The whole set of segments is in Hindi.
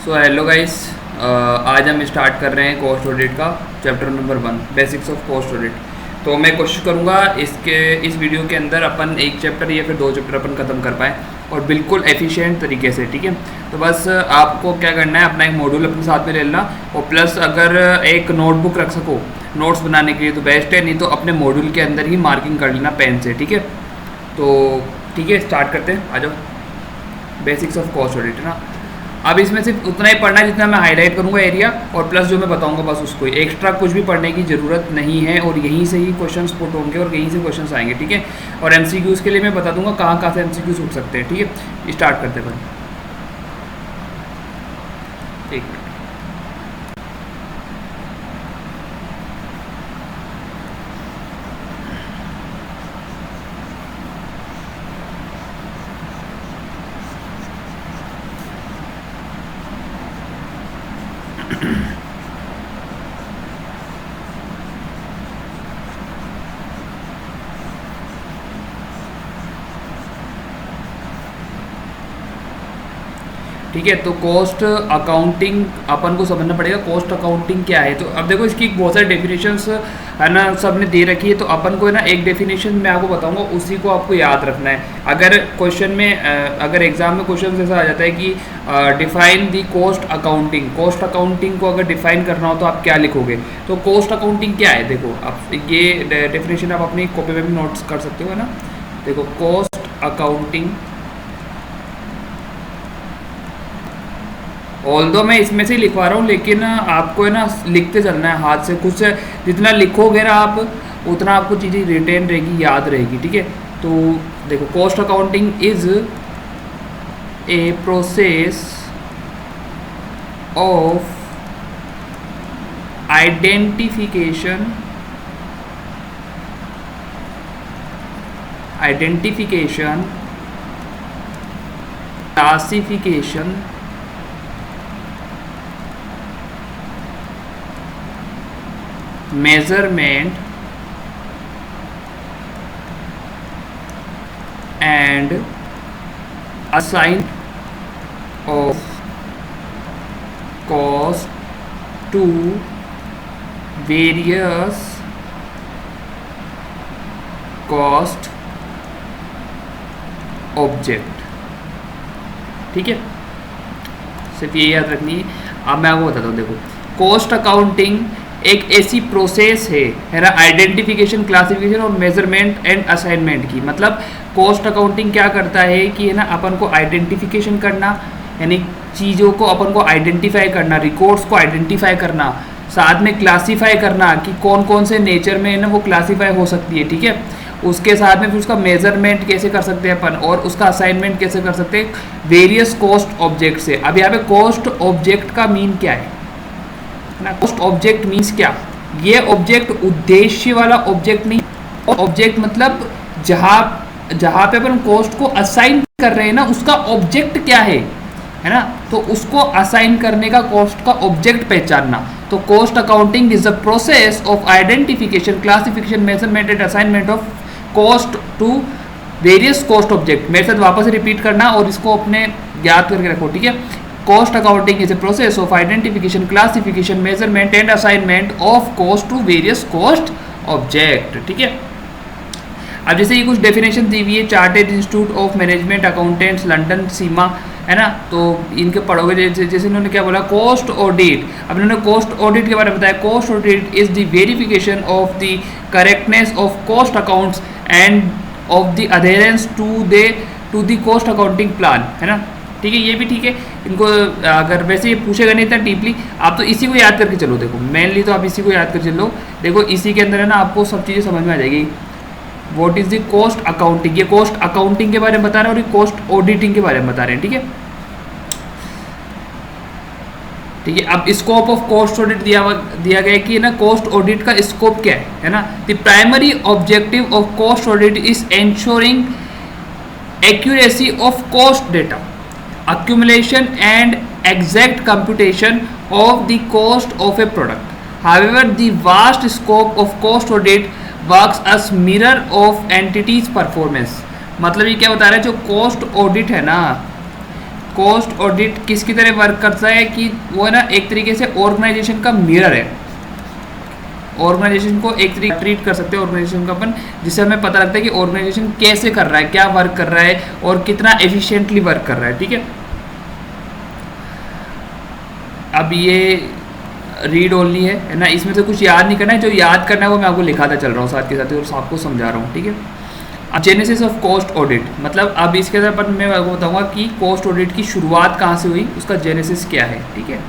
सो हेलो गाइस, आज हम स्टार्ट कर रहे हैं कॉस्ट ऑडिट का chapter number 1, basics of cost audit. तो मैं कोशिश करूँगा इस वीडियो के अंदर अपन एक चैप्टर या फिर 2 चैप्टर अपन ख़त्म कर पाएँ और बिल्कुल एफिशिएंट तरीके से। ठीक है, तो बस आपको क्या करना है, अपना एक मॉड्यूल अपने साथ में ले लेना और प्लस अगर एक नोटबुक रख सको नोट्स बनाने के लिए तो बेस्ट है, नहीं तो अपने मॉड्यूल के अंदर ही मार्किंग कर लेना पेन से। ठीक है, तो ठीक है स्टार्ट करते हैं, आ जाओ। बेसिक्स ऑफ कॉस्ट ऑडिट है ना। अब इसमें सिर्फ उतना ही पढ़ना है जितना मैं हाईलाइट करूंगा एरिया, और प्लस जो मैं बताऊंगा बस उसको ही, एक्स्ट्रा कुछ भी पढ़ने की ज़रूरत नहीं है। और यहीं से ही क्वेश्चंस पुट होंगे और यहीं से क्वेश्चंस आएंगे। ठीक है, और एमसीक्यूज के लिए मैं बता दूंगा कहाँ कहाँ से एमसीक्यूज उठ सकते हैं। ठीक है, स्टार्ट करते हैं भाई। ठीक, ठीक है। तो कॉस्ट अकाउंटिंग अपन को समझना पड़ेगा, कॉस्ट अकाउंटिंग क्या है। तो अब देखो इसकी बहुत सारी डेफिनेशंस है ना, सब ने दे रखी है। तो अपन को है ना एक डेफिनेशन मैं आपको बताऊंगा, उसी को आपको याद रखना है। अगर क्वेश्चन में अगर एग्जाम में क्वेश्चन ऐसा आ जाता है कि define the cost accounting, cost accounting को अगर डिफाइन करना हो तो आप क्या लिखोगे। तो कॉस्ट अकाउंटिंग क्या है, देखो आप ये डेफिनेशन आप अपनी कॉपी में भी नोट्स कर सकते हो, है ना। देखो कॉस्ट अकाउंटिंग, ऑल्दो मैं इसमें से ही लिखवा रहा हूँ, लेकिन आपको है ना लिखते चलना है हाथ से। कुछ जितना लिखोगे ना आप उतना आपको चीज़ें रिटेन रहेगी, याद रहेगी। ठीक है, तो देखो cost accounting is a process of identification classification measurement and assign of cost to various cost object। ठीक है, सिर्फ ये याद रखनी है। अब मैं आपको बताता हूँ, देखो कॉस्ट अकाउंटिंग एक ऐसी प्रोसेस है ना, आइडेंटिफिकेशन, क्लासिफिकेशन और मेजरमेंट एंड असाइनमेंट की। मतलब कॉस्ट अकाउंटिंग क्या करता है कि है ना, अपन को आइडेंटिफिकेशन करना, यानी चीज़ों को अपन को आइडेंटिफाई करना, रिकॉर्ड्स को आइडेंटिफाई करना, साथ में क्लासीफाई करना कि कौन कौन से नेचर में है ना वो क्लासीफाई हो सकती है। ठीक है, उसके साथ में फिर उसका मेजरमेंट कैसे कर सकते हैं अपन, और उसका असाइनमेंट कैसे कर सकते हैं वेरियस कॉस्ट ऑब्जेक्ट से। अब यहाँ पे कॉस्ट ऑब्जेक्ट का मीन क्या है ना, कॉस्ट ऑब्जेक्ट मीन्स क्या, ये ऑब्जेक्ट उद्देश्य वाला ऑब्जेक्ट नहीं। ऑब्जेक्ट मतलब जहां पे अपन कॉस्ट को असाइन कर रहे हैं ना, उसका ऑब्जेक्ट क्या है ना, तो उसको असाइन करने का कॉस्ट का ऑब्जेक्ट पहचानना। तो cost accounting is the process of identification, classification, measurement and assignment of cost to various cost object. मेरे साथ वापस रिपीट करना और इसको अपने याद करके रखो। ठीक है, cost accounting is a process of identification, classification, measurement and assignment of cost to various cost object. ठीक है, अब जैसे ये कुछ डेफिनेशन दी हुई है, chartered institute of management accountants London, CIMA, है ना। तो इनके पढ़ोगे जैसे इन्होंने क्या बोला, कॉस्ट ऑडिट। अब इन्होंने कॉस्ट ऑडिट के बारे में बताया, cost audit is the verification of the correctness of cost accounts and of the adherence to the cost accounting plan, है ना। ठीक है, ये भी ठीक है। इनको अगर वैसे ये पूछेगा नहीं इतना डीपली, आप तो इसी को याद करके चलो। देखो मेनली तो आप इसी को याद कर चलो। देखो इसी के अंदर है ना आपको सब चीज़ें समझ में आ जाएगी। What is the cost accounting, ये कॉस्ट अकाउंटिंग के बारे में बता रहे हैं और ये कॉस्ट ऑडिटिंग के बारे में बता रहे हैं। ठीक है, ठीक है। अब स्कोप ऑफ कॉस्ट ऑडिट दिया गया कि ना कॉस्ट ऑडिट का स्कोप क्या है ना। The primary objective of cost audit is ensuring accuracy of cost data, accumulation and exact computation of the cost of a product. However, the vast scope of cost audit works as mirror of entities performance। मतलब ये क्या बता रहा है, जो कॉस्ट ऑडिट है ना, कॉस्ट ऑडिट किसकी तरह वर्क करता है कि वो है ना एक तरीके से ऑर्गेनाइजेशन का मिरर है। ऑर्गेनाइजेशन को एक तरीके ट्रीट कर सकते हैं ऑर्गेनाइजेशन का अपन, जिससे हमें पता लगता है कि ऑर्गेनाइजेशन कैसे कर रहा है, क्या वर्क कर रहा है और कितना एफिशिएंटली वर्क कर रहा है। ठीक है, अब ये रीड ओनली है ना, इसमें से कुछ याद नहीं करना है, जो याद करना है वो मैं आपको लिखाता चल रहा हूँ साथ के साथ और आपको समझा रहा हूँ। ठीक है, अब जेनेसिस ऑफ कॉस्ट ऑडिट मतलब अब इसके अंदर अपन मैं आपको बताऊंगा कि कॉस्ट ऑडिट की शुरुआत कहाँ से हुई, उसका जेनेसिस क्या है। ठीक है,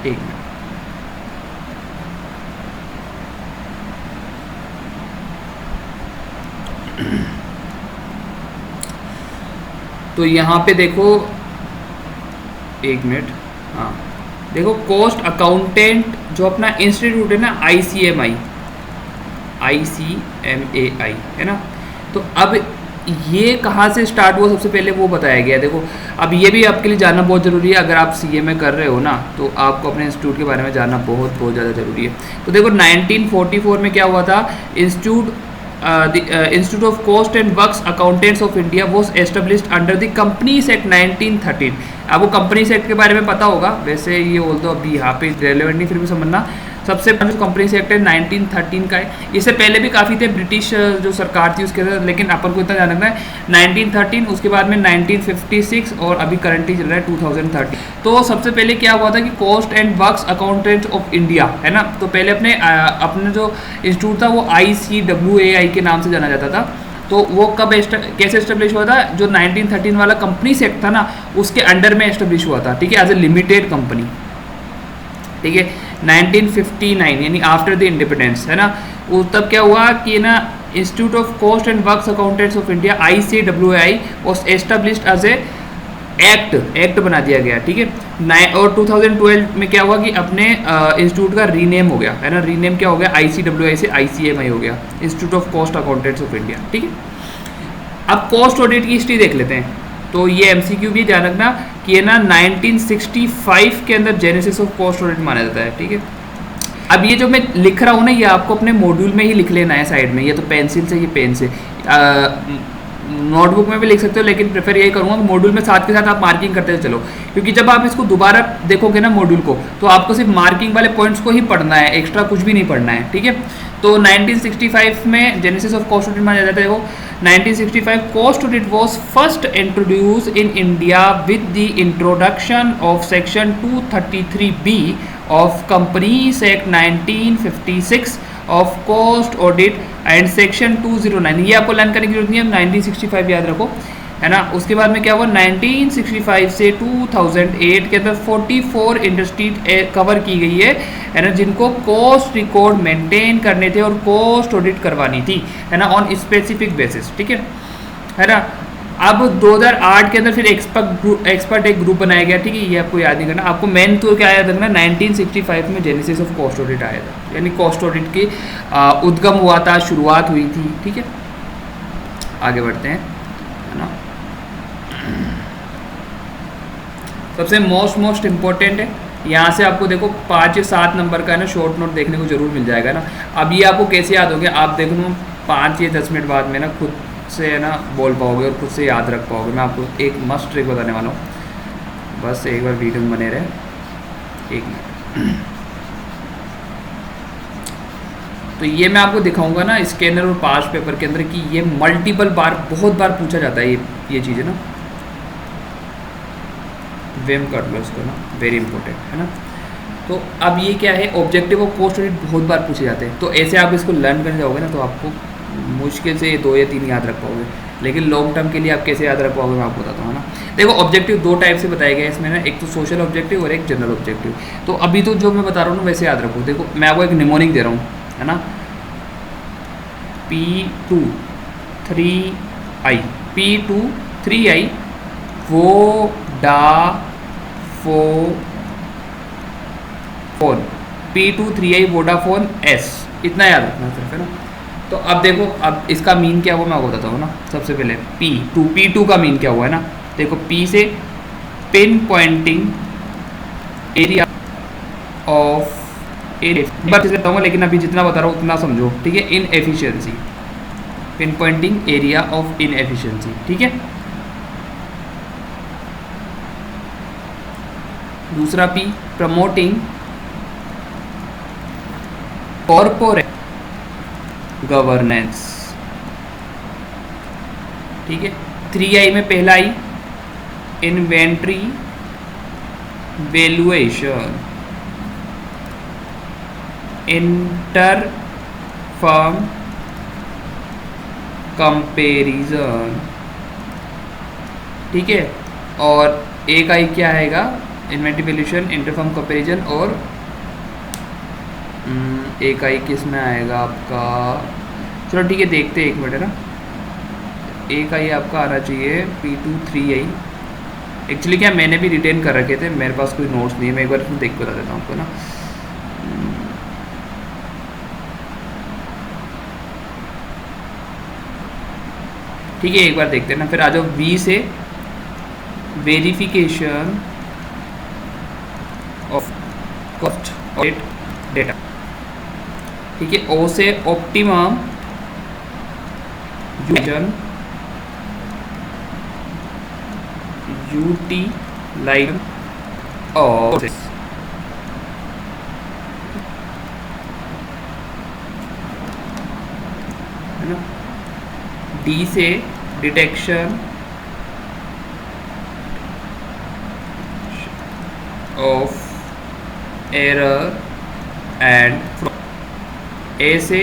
एक मिनट, तो यहाँ पे देखो, एक मिनट, हाँ देखो कॉस्ट अकाउंटेंट जो अपना इंस्टीट्यूट है ना ICMI है ना, तो अब ये कहाँ से स्टार्ट हुआ सबसे पहले वो बताया गया है। देखो अब ये भी आपके लिए जानना बहुत ज़रूरी है, अगर आप CA में कर रहे हो ना तो आपको अपने इंस्टीट्यूट के बारे में जानना बहुत बहुत ज़्यादा ज़रूरी है। तो देखो 1944 में क्या हुआ था, Institute of Cost and Works Accountants of India was established under the Companies Act 1913। आपको कंपनीज एक्ट के बारे में पता होगा, वैसे ये बोल दो अभी यहाँ पे रेलेवेंट नहीं, फिर भी समझना। सबसे पहले कंपनीज एक्ट है 1913 का है, इससे पहले भी काफ़ी थे, ब्रिटिश जो सरकार थी उसके अंदर, लेकिन अपन को इतना जान रखना है 1913, उसके बाद में 1956 और अभी करंटली चल रहा है 2030। तो सबसे पहले क्या हुआ था कि cost and works accountant of India है ना, तो पहले अपने जो इंस्टीट्यूट था वो ICWAI के नाम से जाना जाता था। तो वो कब कैसे एस्टेब्लिश हुआ था, जो 1913 वाला कंपनीज एक्ट था ना उसके अंडर में एस्टेब्लिश हुआ था। ठीक है, एज ए लिमिटेड कंपनी। ठीक है, 1959 यानी आफ्टर द इंडिपेंडेंस है ना, वो तब क्या हुआ कि ना institute of cost and works accountants of India ICWAI was established as a act बना दिया गया। ठीक है, और 2012 में क्या हुआ कि अपने इंस्टीट्यूट का रीनेम हो गया है ना, रीनेम क्या हो गया, ICWAI से ICMI हो गया, institute of cost accountants of India. ठीक है, अब कॉस्ट ऑडिट की हिस्ट्री देख लेते हैं। तो ये MCQ भी ध्यान रखना कि ये ना 1965 के अंदर जेनेसिस ऑफ कॉस्ट ऑडिट माना जाता है। ठीक है, अब ये जो मैं लिख रहा हूँ ना ये आपको अपने मॉड्यूल में ही लिख लेना है साइड में, ये तो पेंसिल से, ये पेन से, नोटबुक में भी लिख सकते हो, लेकिन प्रेफर यही करूँगा कि मॉड्यूल में साथ के साथ आप मार्किंग करते चलो, क्योंकि जब आप इसको दोबारा देखोगे ना मॉड्यूल को तो आपको सिर्फ मार्किंग वाले पॉइंट्स को ही पढ़ना है, एक्स्ट्रा कुछ भी नहीं पढ़ना है। ठीक है, तो 1965 में जेनेसिस ऑफ कॉस्ट ऑडिट माना जाता है। वो 1965 cost audit was first introduce in India with the introduction of section 233B of companies act 1956 of cost audit and section 209। ये आपको लर्न करने की जरूरत नहीं है, 1965 याद रखो है ना। उसके बाद में क्या हुआ, 1965 से 2008 के अंदर 44 इंडस्ट्री कवर की गई है ना, जिनको कॉस्ट रिकॉर्ड मेंटेन करने थे और कॉस्ट ऑडिट करवानी थी है ना, ऑन स्पेसिफिक बेसिस। ठीक है ना। अब 2008 के अंदर फिर एक्सपर्ट एक ग्रुप बनाया गया। ठीक है, ये आपको याद नहीं करना, आपको मेन तो क्या याद रखना, 1965 में जेनेसिस ऑफ कॉस्ट ऑडिट आया था, यानी कॉस्ट ऑडिट की उद्गम हुआ था, शुरुआत हुई थी। ठीक है, आगे बढ़ते हैं है ना। सबसे मोस्ट इम्पोर्टेंट है, यहाँ से आपको देखो 5 या 7 नंबर का है ना शॉर्ट नोट देखने को जरूर मिल जाएगा ना। अब ये आपको कैसे याद हो गया, आप देख लो 5 या 10 मिनट बाद में ना खुद से है ना बोल पाओगे और खुद से याद रख पाओगे। मैं आपको एक मस्ट ट्रिक बताने वाला हूँ, बस एक बार वीडियो में बने रहे। एक मिनट, तो ये मैं आपको दिखाऊंगा ना स्कैनर और पास्ट पेपर के अंदर कि ये मल्टीपल बार, बहुत बार पूछा जाता है ये चीज़ है ना। वेम कर लो इसको ना, वेरी इंपॉर्टेंट है ना। तो अब ये क्या है, ऑब्जेक्टिव ऑफ कॉस्ट ऑडिट बहुत बार पूछे जाते हैं, तो ऐसे आप इसको लर्न करने जाओगे ना तो आपको मुश्किल से 2 या 3 याद रख पाओगे, लेकिन लॉन्ग टर्म के लिए आप कैसे याद रख पाओगे मैं आपको बताता हूँ ना। देखो ऑब्जेक्टिव 2 टाइप से बताया गया है इसमें ना, एक तो सोशल ऑब्जेक्टिव और एक जनरल ऑब्जेक्टिव। तो अभी तो जो मैं बता रहा हूँ ना वैसे याद रखो। देखो मैं आपको एक निमोनिक दे रहा हूँ है ना, P2 3I, P2 3I Vodafone, P2 3I Vodafone S, इतना याद रखना सिर्फ है ना। तो अब देखो, अब इसका मीन क्या हुआ मैं आपको बताता हूँ ना। सबसे पहले P2 का मीन क्या हुआ है ना, देखो P से pin Poynting area of area बताऊँगा, लेकिन अभी जितना बता रहा हूँ उतना समझो। ठीक है, inefficiency pin Poynting area of inefficiency, ठीक है। दूसरा पी, प्रमोटिंग कॉर्पोरेट गवर्नेंस, ठीक है। 3I में पहला I inventory valuation, inter firm comparison, ठीक है। और एक आई क्या आएगा, inventory valuation, inter firm comparison, और एक आई किस में आएगा आपका, चलो ठीक है देखते हैं एक मिनट है ना। एक आई आपका आना चाहिए P2 3I। एक्चुअली क्या मैंने भी रिटेन कर रखे थे, मेरे पास कोई नोट्स नहीं है, मैं एक बार इसमें देख के बता देता हूँ आपको ना। ठीक है एक बार देखते हैं ना। फिर आ जाओ V से verification of cost audit data, ठीक है। O से ऑप्टिमम यूटिलाइजेशन और है ना। D से detection of error and fraud. A से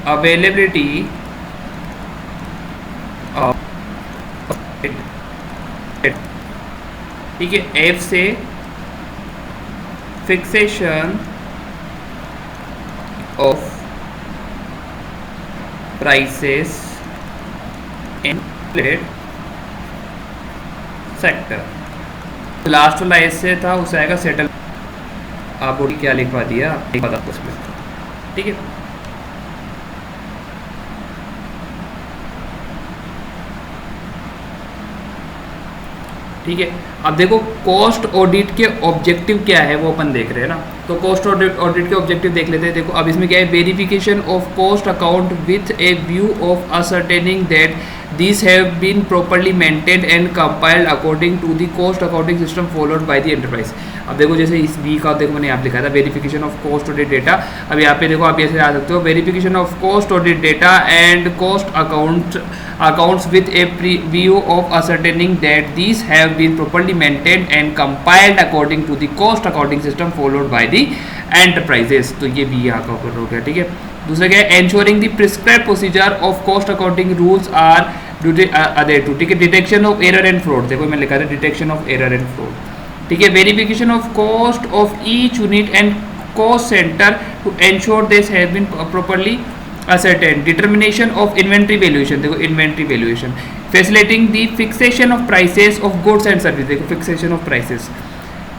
अवेलेबिलिटी ऑफ, ठीक है। F से fixation of prices in sector. Last वाला एस से था, उसे आएगा सेटल। आप बोली क्या लिखवा दिया, एक बात आपको उसमें, ठीक है। ठीक है अब देखो कॉस्ट ऑडिट के ऑब्जेक्टिव क्या है वो अपन देख रहे हैं ना। तो कॉस्ट ऑडिट के ऑब्जेक्टिव देख लेते हैं। देखो अब इसमें क्या है, verification of cost account with A view of ascertaining that these have been properly maintained and compiled according to the cost accounting system followed by the enterprise। अब देखो जैसे इस बी का देखो मैंने यहाँ लिखा था verification of cost audit data. अब यहाँ पे देखो आप ऐसे आ सकते हो verification of cost audit data and cost accounts with A view of ascertaining that these have been properly maintained and compiled according to the cost accounting system followed by the enterprises। तो ये भी यहाँ का ऊपर हो गया, ठीक है। दूसरा क्या है, ensuring the prescribed procedure of cost accounting rules are adhered to, ठीक है। Detection of error and fraud, देखो मैं लिखा था detection of error and fraud, ठीक है। Verification of cost of each unit and cost centre to ensure this has been properly ascertained। Determination of inventory valuation, देखो inventory valuation. Facilitating the fixation of prices of goods and service, देखो fixation of prices.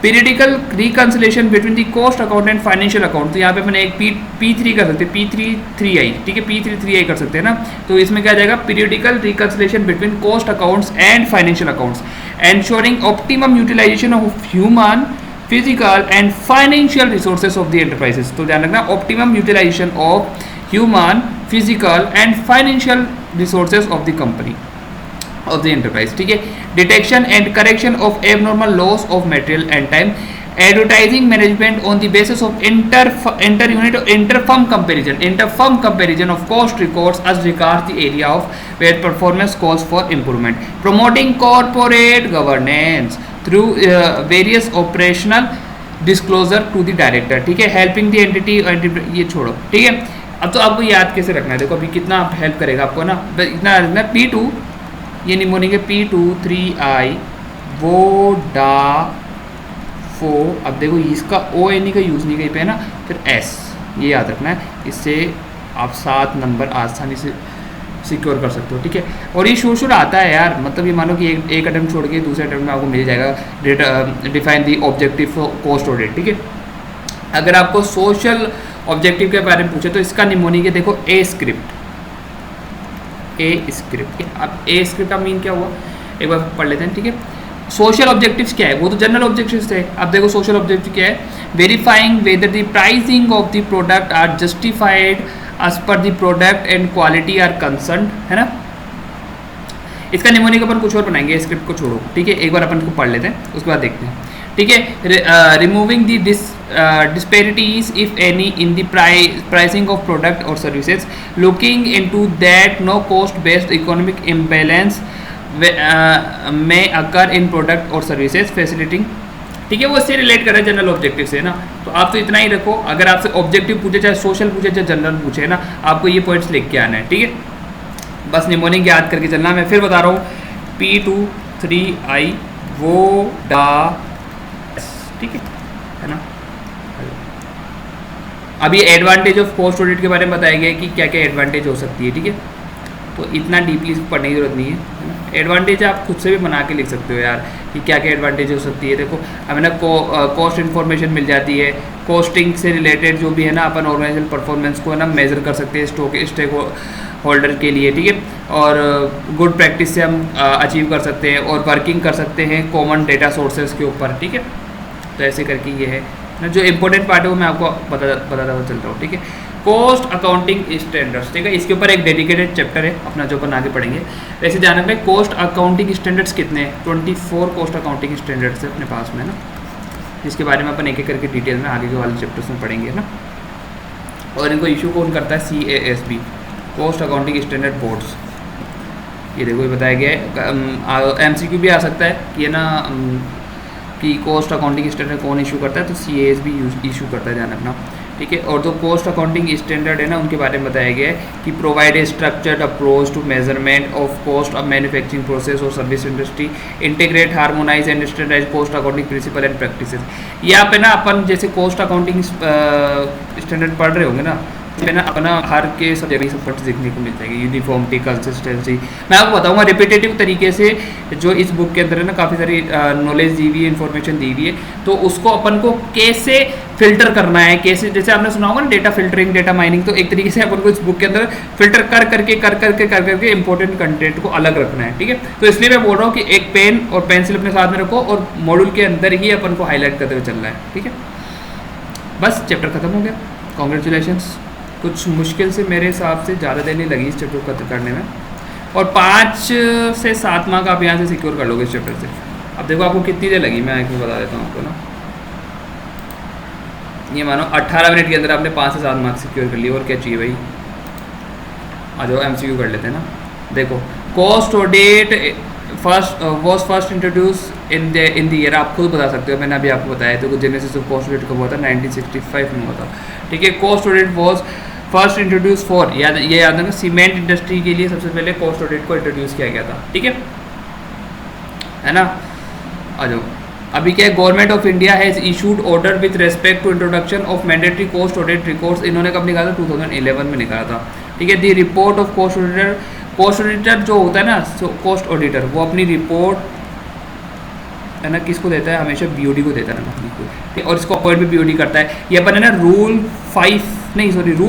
Periodical reconciliation between the cost account and financial account, तो यहाँ पे मैंने एक P3 कर सकते हैं, P3 3I, ठीक है। P3 3I कर सकते हैं ना। तो इसमें क्या आ जाएगा, periodical reconciliation between cost accounts and financial accounts, ensuring optimum utilization of human physical and financial resources of the enterprises. तो ध्यान रखना optimum utilization of human physical and financial resources of the company of the enterprise, ठीक है। Detection and correction of abnormal loss of material and time, advertising management on the basis of inter unit inter firm comparison of cost records as regards the area of where performance calls for improvement, promoting corporate governance through various operational disclosure to the director, ठीक है। हेल्पिंग द एंटिटी, ये छोड़ो, ठीक है। अब तो आपको याद कैसे रखना है, देखो अभी कितना हेल्प करेगा आपको ना, इतना रखना P2 ये निमोनिंग है P2 3I वो अब देखो इसका ONE का यूज़ नहीं कहीं पे है ना, फिर S ये याद रखना है, इससे आप 7 नंबर आसानी से सिक्योर कर सकते हो, ठीक है। और ये शोर आता है यार, मतलब ये मानो कि एक अटेम्प्ट छोड़ के दूसरे अटेम्प्ट में आपको मिल जाएगा define the objective for cost audit, ठीक है। अगर आपको सोशल ऑब्जेक्टिव के बारे में पूछे तो इसका निमोनिंग है देखो ए स्क्रिप्ट। अब ए स्क्रिप्ट का मीन क्या हुआ एक बार पढ़ लेते हैं, ठीक है। सोशल ऑब्जेक्टिव्स क्या है, वो तो जनरल ऑब्जेक्टिव्स थे। अब देखो सोशल ऑब्जेक्टिव क्या है, verifying whether the pricing of the product are justified as per the product and quality are concern, है ना। इसका निमोनिक अपन कुछ और बनाएंगे, स्क्रिप्ट को छोड़ो, ठीक है। एक बार अपन को पढ़ लेते हैं, उसके बाद देखते हैं, ठीक है। Removing the disparities if any in the pricing of product or services, looking into that no cost based economic imbalance may occur in product or services, facilitating, ठीक है। वो इससे रिलेट कर रहा है जनरल ऑब्जेक्टिव से, ना। तो आप तो इतना ही रखो, अगर आपसे ऑब्जेक्टिव पूछे, चाहे सोशल पूछे चाहे जनरल पूछे, ना, आपको ये पॉइंट्स लिख के आना है, ठीक है। बस निमोनिक याद करके चलना। मैं फिर बता रहा हूँ, P23I वो डा, ठीक है ना। अभी एडवांटेज ऑफ पोस्ट ऑडिट के बारे में बताया गया है कि क्या क्या एडवांटेज हो सकती है, ठीक है। तो इतना डीपली पढ़ने की जरूरत नहीं है ना। एडवांटेज आप खुद से भी बना के लिख सकते हो यार, कि क्या क्या एडवांटेज हो सकती है। देखो हमें ना कॉस्ट इन्फॉर्मेशन मिल जाती है, कॉस्टिंग से रिलेटेड जो भी है ना, अपन ऑर्गेनाइजेशन परफॉर्मेंस को है ना मेजर कर सकते हैं स्टेक होल्डर के लिए, ठीक है। और गुड प्रैक्टिस से हम अचीव कर सकते हैं, और वर्किंग कर सकते हैं कॉमन डेटा सोर्सेज के ऊपर, ठीक है। तो ऐसे करके ये है ना, जो इंपॉर्टेंट पार्ट है वो मैं आपको बताता चल रहा हूँ, ठीक है। कॉस्ट अकाउंटिंग स्टैंडर्ड्स, ठीक है। इसके ऊपर एक डेडिकेटेड चैप्टर है अपना, जो अपन आगे पढ़ेंगे। वैसे ध्यान रखना, कॉस्ट अकाउंटिंग स्टैंडर्ड्स कितने हैं, 24 कॉस्ट अकाउंटिंग स्टैंडर्ड्स है अपने पास में, ना, जिसके बारे में अपन एक एक करके डिटेल में आगे के वाले चैप्टर्स में पढ़ेंगे, ना। और इनको इशू कौन करता है, CASB, cost accounting standard boards. ये देखो ये बताया गया है, MCQ भी आ सकता है कि है ना, कि कॉस्ट अकाउंटिंग स्टैंडर्ड कौन इशू करता है, तो CASB इशू करता है, ध्यान रखना, ठीक है। और जो कॉस्ट अकाउंटिंग स्टैंडर्ड है ना, उनके बारे में बताया गया है कि provide a structured approach to measurement of cost of manufacturing process और service industry, integrate harmonise and standardise cost accounting principle and practices. यहाँ पे ना अपन जैसे कॉस्ट अकाउंटिंग स्टैंडर्ड पढ़ रहे होंगे ना, पे ना अपना हर के सब जगह सब फर्स्ट देखने को मिल जाएगी, यूनिफॉर्मिटी, कंसिस्टेंसी। मैं आपको बताऊंगा रिपीटेटिव तरीके से, जो इस बुक के अंदर है ना काफ़ी सारी नॉलेज दी हुई है, इन्फॉर्मेशन दी हुई है, तो उसको अपन को कैसे फिल्टर करना है, कैसे, जैसे आपने सुना होगा ना डेटा फिल्टरिंग, डेटा माइनिंग, तो एक तरीके से अपन को इस बुक के अंदर फिल्टर कर करके इंपॉर्टेंट कंटेंट को अलग रखना है, ठीक है। तो इसलिए मैं बोल रहा हूँ कि एक पेन और पेंसिल अपने साथ में रखो, और मॉड्यूल के अंदर ही अपन को हाईलाइट करते हुए चलना है, ठीक है। बस चैप्टर खत्म हो गया, कॉन्ग्रेचुलेशंस। कुछ मुश्किल से मेरे हिसाब से ज़्यादा देर नहीं लगी इस चैप्टर को खत्म करने में, और 5 से 7 मार्क आप यहाँ से सिक्योर कर लोगे इस चैप्टर से। अब देखो आपको कितनी देर लगी, मैं एक बता देता हूँ आपको ना। ये मानो 18 मिनट के अंदर आपने 5 से 7 मार्क सिक्योर कर लिए, और क्या चाहिए भाई। आ जाओ MCQ कर लेते हैं ना। देखो cost audit first introduce in the year, आप खुद बता सकते हो, मैंने अभी आपको बताया। तो जेनेसिस ऑफ कॉस्ट ऑडिट कब हुआ था, 1965 में हुआ था, ठीक है। Cost audit was first introduce for, ये याद है, सीमेंट इंडस्ट्री के लिए सबसे पहले कॉस्ट ऑडिट को इंट्रोड्यूस किया गया था, ठीक है ना। आ जाओ, अभी क्या है, government of India has issued order with respect to introduction of mandatory cost audit records. इन्होंने कब निकाला था, 2011 में निकाला था, ठीक है। The report of cost auditor, cost auditor जो होता है ना, कॉस्ट ऑडिटर वो अपनी रिपोर्ट है ना किसको देता है, हमेशा BOD को देता है ना, और इसको अपॉइंट भी BOD करता है। ये अपन है ना रूल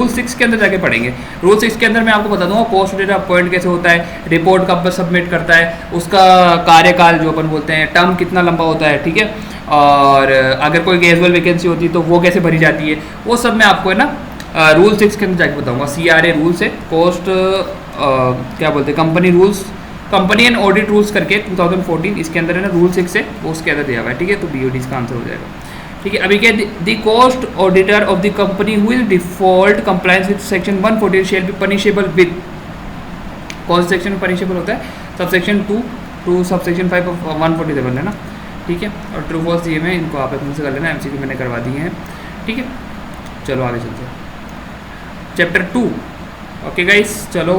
6 के अंदर जाके पढ़ेंगे। रूल 6 के अंदर मैं आपको बता दूंगा कॉस्ट ऑडिटर अपॉइंट कैसे होता है, रिपोर्ट कब सबमिट करता है, उसका कार्यकाल जो अपन बोलते हैं, टर्म कितना लंबा होता है, ठीक है। और अगर कोई कैजुअल वैकेंसी होती है तो वो कैसे भरी जाती है, वो सब मैं आपको है ना रूल 6 के अंदर जाके बताऊंगा। CRA रूल्स है, कॉस्ट क्या बोलते हैं, company rules, company and audit rules करके 2014, इसके अंदर है ना रूल 6 है, वो उसके अंदर दिया हुआ है, ठीक है। तो BOD इसका आंसर हो जाएगा, ठीक है। अभी क्या, the cost auditor of the company who will default compliance with section 140 shall be punishable with, कौन सा सेक्शन पनिशेबल होता है, सबसेक्शन 2 टू सबसेक्शन 5 ऑफ 147 है ना, ठीक है। और ट्रू फॉल्स दिए में इनको आप अपने से कर लेना, MCQ मैंने करवा दिए हैं, ठीक है। चलो आगे चलते हैं, चैप्टर 2, ओके गाइस। चलो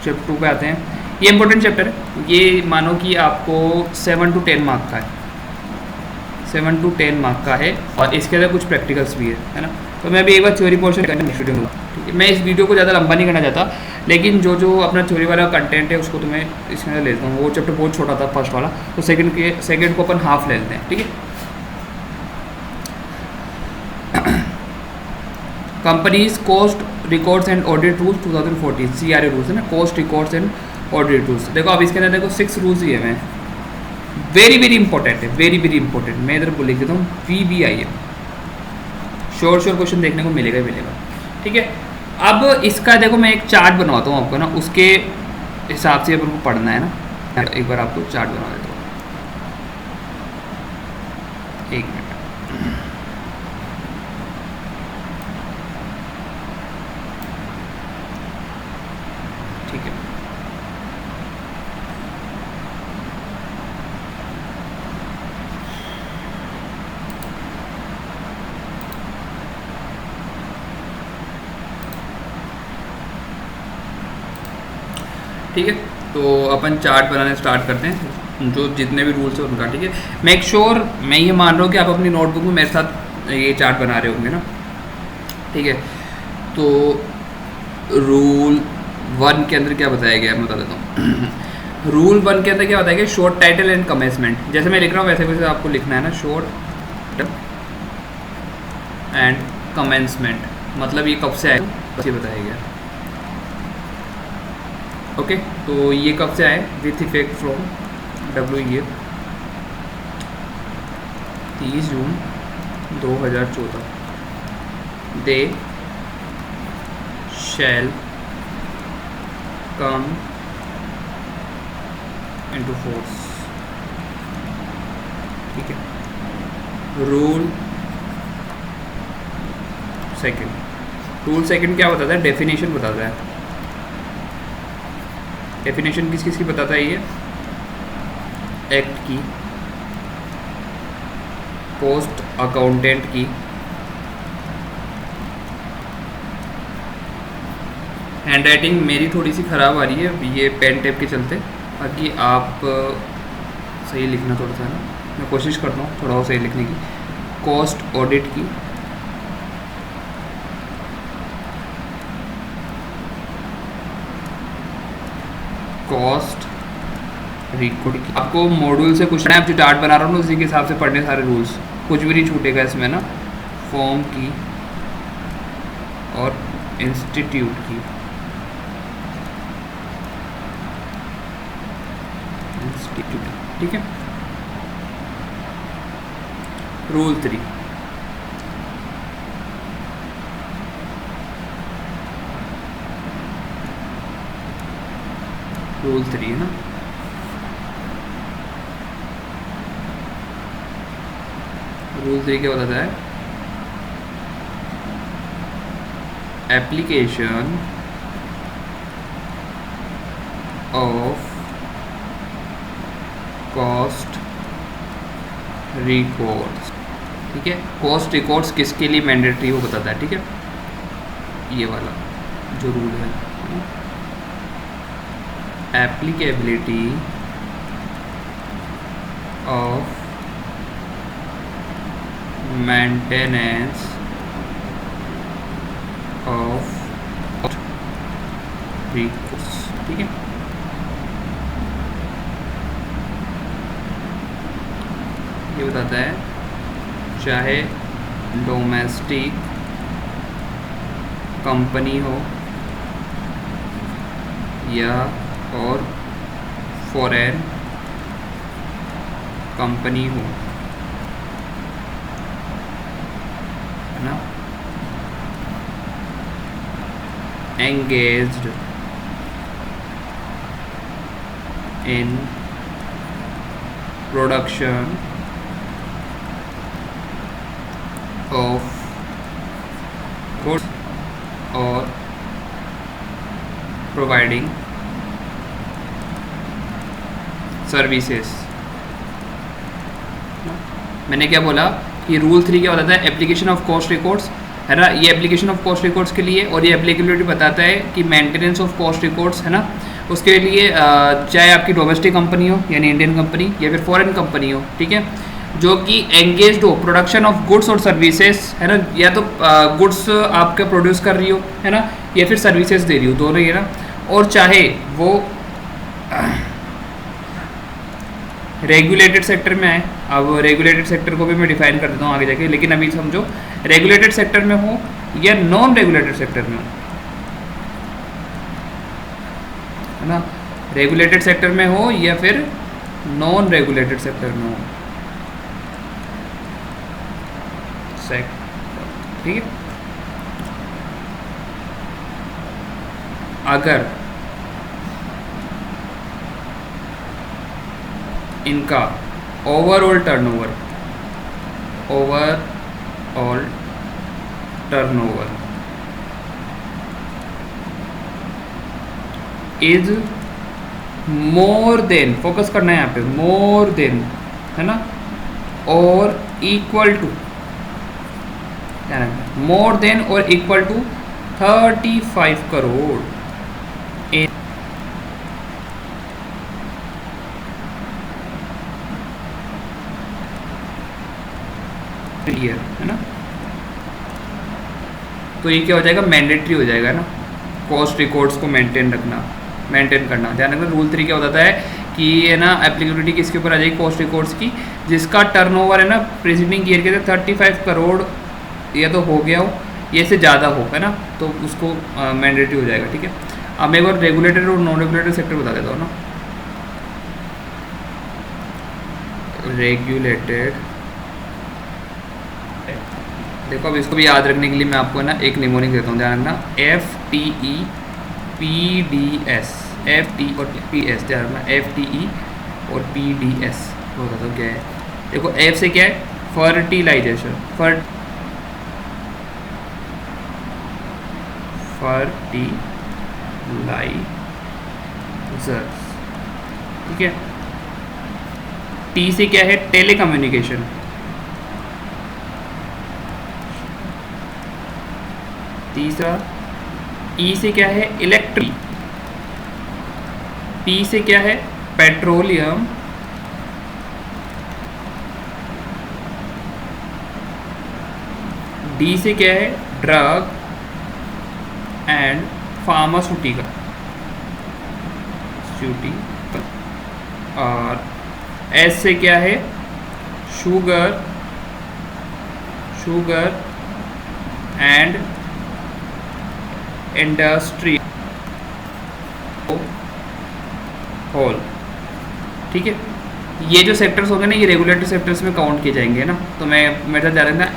चैप्टर 2 पे आते हैं। ये इंपॉर्टेंट चैप्टर है, ये मानो कि आपको 7 to 10 मार्क का है, 7 to 10 मार्क का है, और इसके अंदर कुछ प्रैक्टिकल्स भी है ना। तो मैं अभी एक बार थ्योरी पोर्शन करना नेक्स्ट वीडियो में, ठीक है। मैं इस वीडियो को ज़्यादा लंबा नहीं करना चाहता, लेकिन जो अपना थ्योरी वाला कंटेंट है उसको तो मैं इसके अंदर लेता हूँ। वो चैप्टर बहुत छोटा था फर्स्ट वाला, तो सेकंड को अपन हाफ ले लेते हैं, ठीक है। Companies cost records and audit rules 2014, CRA rules है ना, cost records and audit rules. देखो अब इसके अंदर देखो 6 रूल्स दिए हुए हैं, वेरी इंपॉर्टेंट है, वेरी इंपॉर्टेंट। मैं इधर बोल लिख देता हूँ VBIM, श्योर क्वेश्चन देखने को मिलेगा ही मिलेगा, ठीक है। अब इसका देखो मैं एक चार्ट बनवाता हूँ आपको ना, उसके हिसाब से अपन को पढ़ना है ना। एक बार आपको चार्ट बना देता हूँ, एक मिनट। ठीक है, ठीक है, तो अपन चार्ट बनाने स्टार्ट करते हैं, जो जितने भी रूल्स हैं उनका। ठीक है, मेक श्योर मैं ये मान रहा हूँ कि आप अपनी नोटबुक में मेरे साथ ये चार्ट बना रहे होंगे ना। ठीक है, तो रूल 1 के अंदर क्या बताया गया है मैं बता देता हूँ। रूल 1 के अंदर क्या बताया गया, शॉर्ट टाइटल एंड कमेंसमेंट। जैसे मैं लिख रहा हूँ वैसे वैसे आपको लिखना है ना, शॉर्ट एंड कमेंसमेंट, मतलब ये कब से आए बस ये बताया गया। ओके, तो ये कब से आए, with effect from WE 30 June 2014, they shall come into force. ठीक है, रूल सेकंड क्या बताता है, डेफिनेशन बताता है। डेफिनेशन किस किस की बताता है ये, एक्ट की, पोस्ट अकाउंटेंट की, हैंड राइटिंग मेरी थोड़ी सी ख़राब आ रही है ये पेन टेप के चलते, बाकी आप सही लिखना थोड़ा सा ना, मैं कोशिश करता हूँ थोड़ा और सही लिखने की। कॉस्ट ऑडिट की, कॉस्ट रिकॉर्ड की। आपको मॉड्यूल से कुछ, आप जो चार्ट बना रहा हूँ उसी के हिसाब से पढ़ने सारे रूल्स, कुछ भी नहीं छूटेगा इसमें ना। फॉर्म की और इंस्टीट्यूट की, इंस्टीट्यूट। ठीक है, रूल 3, रूल 3 है ना। रूल 3 क्या बताता है, एप्लीकेशन ऑफ कॉस्ट रिकॉर्ड्स। ठीक है, कॉस्ट रिकॉर्ड्स किसके लिए मैंडेटरी वो बताता है। ठीक है, ये वाला जो रूल है, applicability of maintenance of records. ठीक है, ये बताता है चाहे डोमेस्टिक कंपनी हो या और फॉरेन कंपनी हो, है ना, engaged in production of goods or providing services. मैंने क्या बोला कि रूल 3 क्या बताता है, एप्लीकेशन ऑफ कॉस्ट रिकॉर्ड्स, है ना। ये एप्लीकेशन ऑफ कॉस्ट रिकॉर्ड्स के लिए, और ये एप्लीकेबिलिटी बताता है कि मेंटेनेंस ऑफ कॉस्ट रिकॉर्ड्स, है ना, उसके लिए चाहे आपकी डोमेस्टिक कंपनी हो यानी इंडियन कंपनी या फिर फॉरेन कंपनी हो, ठीक है, जो कि एंगेज्ड हो प्रोडक्शन ऑफ गुड्स और सर्विसेज, है ना, या तो गुड्स आपका प्रोड्यूस कर रही हो, है ना, या फिर सर्विसेज दे रही हो, दोनों ही है ना, और चाहे वो रेगुलेटेड सेक्टर में आए। अब रेगुलेटेड सेक्टर को भी मैं डिफाइन कर देता हूँ आगे जाके, लेकिन अभी समझो रेगुलेटेड सेक्टर में हो या नॉन रेगुलेटेड सेक्टर में हो, है ना, रेगुलेटेड सेक्टर में हो या फिर नॉन रेगुलेटेड सेक्टर में हो, ठीक है। अगर इनका overall turnover is more than, focus करना है यहाँ पे, मोर देन, है ना, और इक्वल टू, मोर देन और इक्वल टू 35 करोड़ ईयर, है ना। तो ये क्या हो जाएगा, मैंडेटरी हो जाएगा ना, कॉस्ट रिकॉर्ड्स को मेंटेन करना। ध्यान रखना रूल 3 क्या होता है कि है ना, एप्लीकेबिलिटी किसके ऊपर आ जाएगी, कॉस्ट रिकॉर्ड्स की, जिसका टर्नओवर है ना प्रीसीडिंग ईयर के 35 करोड़ या तो हो गया हो, ये से ज़्यादा हो, है ना, तो उसको मैंडेटरी हो जाएगा। ठीक है, अब मैं एक बार रेगुलेटेड और नॉन रेगुलेटेड सेक्टर बता देता हूँ ना। रेगुलेटेड, देखो अब इसको भी याद रखने के लिए मैं आपको ना एक निमोनिक देता हूँ, ध्यान रखना, FTE PDS, FT और PS, ध्यान रखना, FTE और PDS होता तो क्या है। देखो F से क्या है, फर्टिलाइजेशन, फर्टिलाइजर्स, ठीक है। T से क्या है, टेलीकम्युनिकेशन, तीसरा। E से क्या है, इलेक्ट्रिक। P से क्या है, पेट्रोलियम। D से क्या है, ड्रग एंड फार्मास्यूटिकल, और S से क्या है, शुगर एंड इंडस्ट्री होल। ठीक है, ये जो सेक्टर्स होंगे ना, ये रेगुलेटरी सेक्टर्स में काउंट किए जाएंगे ना। तो मैं मेरे साथ जा रहा था,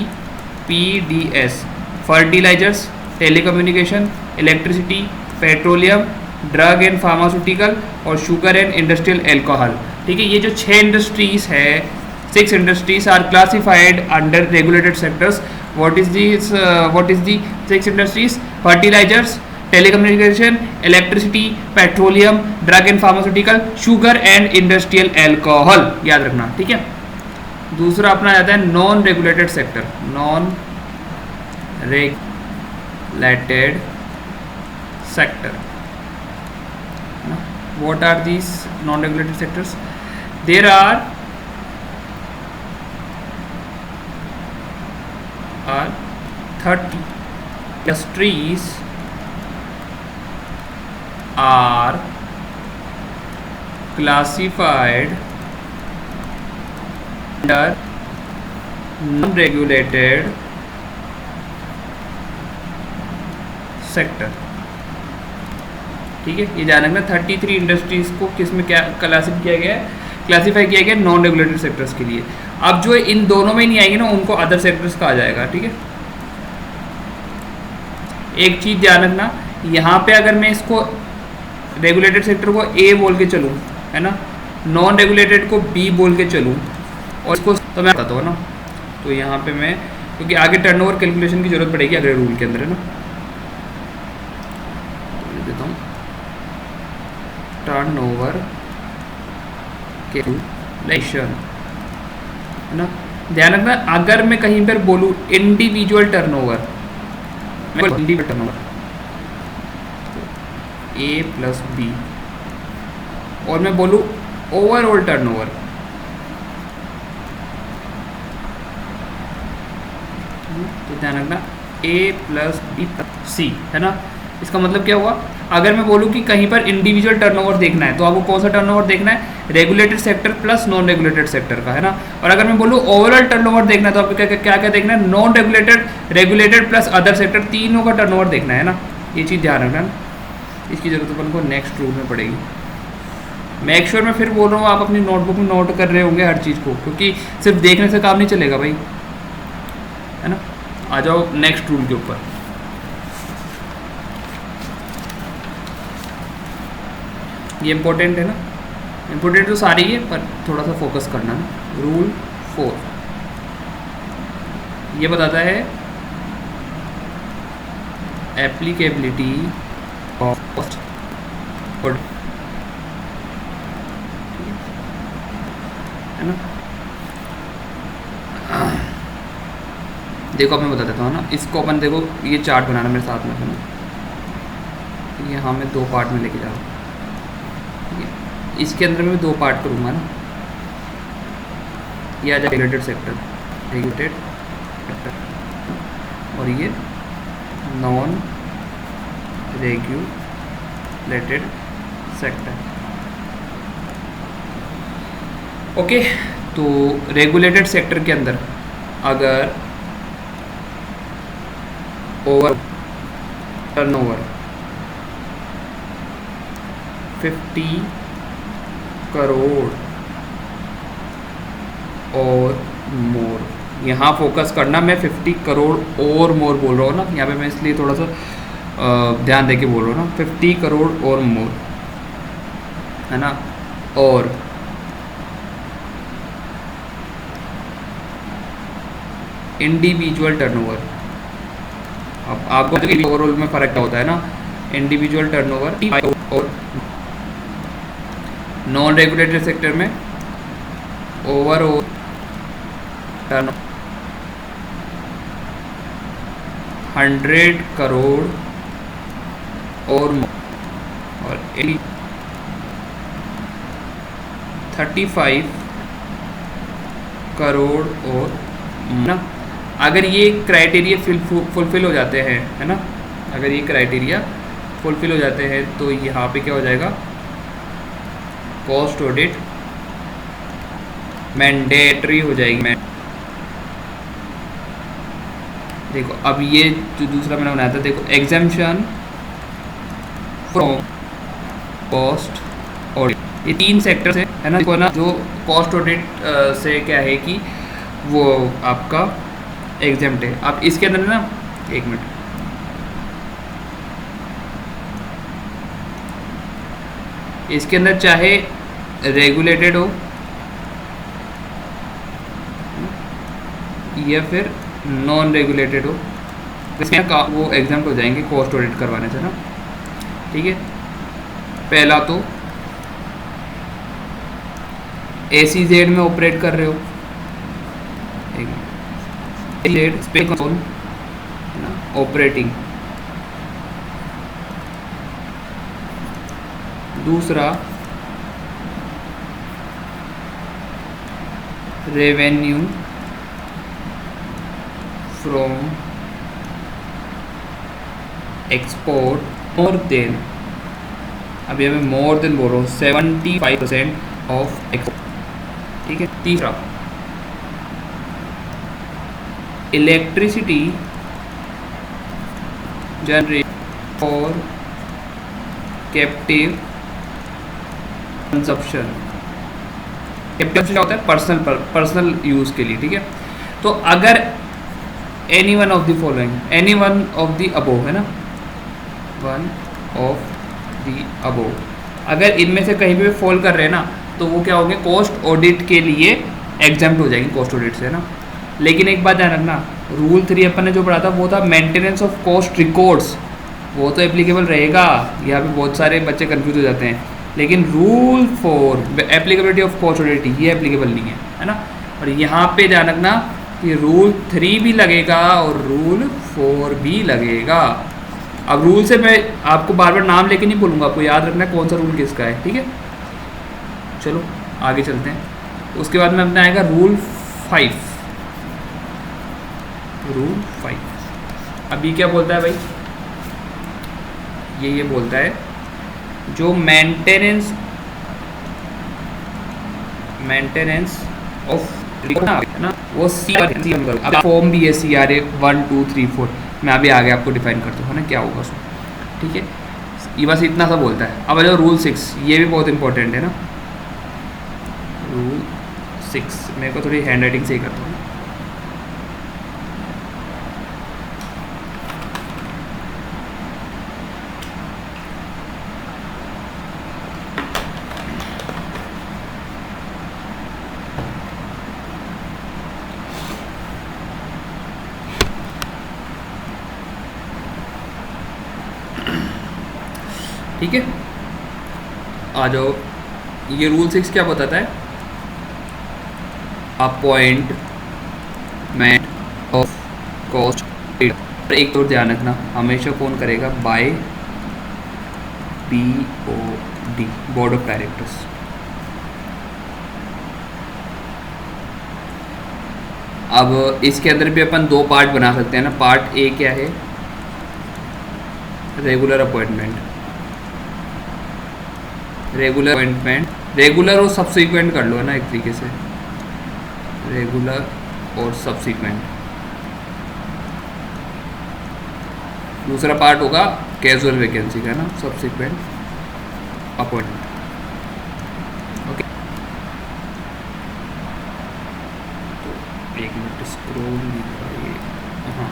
FTEPDS, fertilizers, telecommunication, electricity, petroleum, drug and pharmaceutical और शुगर एंड इंडस्ट्रियल एल्कोहल। ठीक है, ये जो 6 इंडस्ट्रीज है, 6 industries are classified under regulated sectors. What is the 6 industries? Fertilizers, telecommunication, electricity, petroleum, drug and pharmaceutical, sugar and industrial alcohol, याद रखना। ठीक है, दूसरा अपना आता है non regulated sector, non regulated sector. What are these non regulated sectors? There are 30 industries are classified under non-regulated sector। ठीक है, ये ध्यान रखना, 33 इंडस्ट्रीज को किस में क्या क्लासिफाई किया गया, नॉन रेगुलेटेड सेक्टर्स के लिए। अब जो इन दोनों में नहीं आएंगे ना, उनको अदर सेक्टर्स कहा जाएगा। ठीक है, एक चीज ध्यान रखना, यहाँ पे अगर मैं इसको रेगुलेटेड सेक्टर को A बोल के चलूँ, है ना, नॉन रेगुलेटेड को B बोल के चलूँ, और इसको तो मैं बताता हूँ ना, तो यहाँ पे मैं, क्योंकि आगे टर्नओवर कैलकुलेशन की जरूरत पड़ेगी अगले रूल के अंदर, है ना। देता हूँ टर्नओवर कैलकुलेशन, है ना। ध्यान रखना, अगर मैं कहीं पर बोलूँ individual turnover, individual turnover A+B, और मैं बोलूँ ओवरऑल टर्नओवर, तो ध्यान रखना A+B+C, है ना। इसका मतलब क्या हुआ, अगर मैं बोलूँ कि कहीं पर इंडिविजुअल टर्नओवर देखना है, तो आपको कौन सा टर्नओवर देखना है, regulated sector plus non regulated sector का, है ना। और अगर मैं बोलूँ ओवरऑल टर्नओवर देखना है, तो आपको क्या क्या देखना है, non regulated, regulated plus other sector, तीनों का टर्नओवर देखना है ना। ये चीज़ ध्यान रखना, इसकी जरूरत अपन को नेक्स्ट रूल में पड़ेगी। मेक श्योर मैं फिर बोल रहा हूँ, आप अपनी नोटबुक में नोट कर रहे होंगे हर चीज़ को, क्योंकि सिर्फ देखने से काम नहीं चलेगा भाई, है ना। आ जाओ नेक्स्ट रूल के ऊपर। ये इम्पोर्टेंट है ना, इम्पोर्टेंट तो सारी है पर थोड़ा सा फोकस करना ना। रूल 4 ये बताता है एप्लीकेबिलिटी ऑफ कॉस्ट, है ना। देखो अब मैं बता देता हूँ ना, इसको अपन देखो ये चार्ट बनाना मेरे साथ में है, यहाँ मैं 2 पार्ट में लेके जा रहा हूँ, ठीक है। इसके अंदर मैं 2 पार्ट करूँगा ना, ये आ जाए रेगुलेटेड सेक्टर, रेगुलेटेड सेक्टर, और ये नॉन रेगुलेटेड सेक्टर। ओके, तो रेगुलेटेड सेक्टर के अंदर अगर ओवर टर्नओवर 50 करोड़ और मोर, यहाँ फोकस करना, मैं 50 करोड़ और मोर बोल रहा हूँ ना, यहाँ पे मैं इसलिए थोड़ा सा ध्यान देके बोल रहा हूँ ना, 50 करोड़ और मोर, है ना। और इंडिविजुअल टर्नओवर, अब आपको ओवरऑल में फ़र्क क्या होता है ना, इंडिविजुअल टर्नओवर और नॉन रेगुलेटेड सेक्टर में ओवरऑल टर्न 100 करोड़ और 35 करोड़ और ना। अगर ये क्राइटेरिया फुलफिल हो जाते हैं, है ना, अगर ये क्राइटेरिया फुलफिल हो जाते हैं तो यहाँ पे क्या हो जाएगा, कॉस्ट ऑडिट मैंडेटरी हो जाएगी। देखो अब ये जो दूसरा मैंने बनाया था, देखो एग्जेम्पशन फ्रॉम कॉस्ट ऑडिट, ये 3 सेक्टर्स है ना, देखो ना, जो कॉस्ट ऑडिट से क्या है कि वो आपका एग्जेम्प्ट है। अब इसके अंदर ना, एक मिनट, इसके अंदर चाहे रेगुलेटेड हो या फिर नॉन रेगुलेटेड हो, इसमें वो एग्जाम्प्ट हो जाएंगे कॉस्ट ऑडिट करवाने से ना, ठीक है। पहला तो एसीजेड में ऑपरेट कर रहे हो, ऑपरेटिंग। दूसरा revenue from export more than, अभी मैं मोर देन बोल रहा हूँ, 75% ऑफ एक्सपोर्ट, ठीक है। तीसरा electricity generate for captive consumption, captive क्या होता है, पर्सनल यूज़ के लिए, ठीक है। तो अगर any one of the following, any one of the above, है ना, वन ऑफ द अबोव, अगर इनमें से कहीं पे फॉल कर रहे हैं ना, तो वो क्या होंगे, कॉस्ट ऑडिट के लिए एग्जाम्प्ट हो जाएंगे कॉस्ट ऑडिट से, है ना। लेकिन एक बात ध्यान रखना, रूल 3 अपन ने जो पढ़ा था वो था मेंटेनेंस ऑफ कॉस्ट रिकॉर्ड्स, वो तो एप्लीकेबल रहेगा, यहाँ पे बहुत सारे बच्चे कंफ्यूज हो जाते हैं। लेकिन rule 4 applicability of cost audit ये एप्लीकेबल नहीं है ना। और यहाँ पे ध्यान रखना कि रूल 3 भी लगेगा और रूल 4 भी लगेगा। अब रूल से मैं आपको बार बार नाम लेके नहीं बोलूँगा, आपको याद रखना है कौन सा रूल किसका है, ठीक है। चलो आगे चलते हैं। उसके बाद में अपना आएगा रूल 5। रूल 5 अभी क्या बोलता है भाई, ये बोलता है जो मेंटेनेंस ऑफ है ना, वो फॉर्म भी है CRA 1 2 3 4, मैं अभी आगे आपको डिफाइन करता हूँ ना क्या होगा उसमें, ठीक है। ये बस इतना सा बोलता है। अब जो रूल 6, ये भी बहुत इंपॉर्टेंट है ना, रूल 6 मेरे को थोड़ी हैंड राइटिंग से ही करता हूँ। ठीक है, आ जाओ। ये रूल 6 क्या बताता है? Appointment of cost. एक तो ध्यान रखना, हमेशा कौन करेगा? By BOD, board of directors. अब इसके अंदर भी अपन दो पार्ट बना सकते हैं ना। पार्ट ए क्या है? Regular appointment. Regular appointment, regular और सब्सिक्वेंट कर लो है ना एक तरीके से, रेगुलर और सब्सिक्वेंट। दूसरा पार्ट होगा कैजुअल वैकेंसी का ना, सब्सिक्वेंट अपॉइंटमेंट। ओके, तो एक मिनट स्क्रॉल नहीं कर रहा ये। हाँ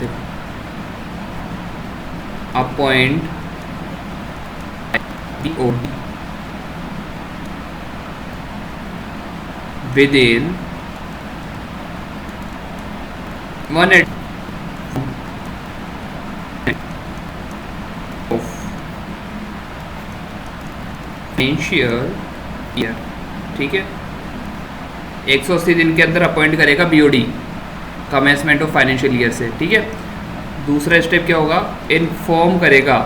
देखो, appoint BOD within 1 of financial year। ठीक है, 180 दिन के अंदर अपॉइंट करेगा BOD commencement of financial year से। ठीक है, दूसरा स्टेप क्या होगा? इन्फॉर्म करेगा,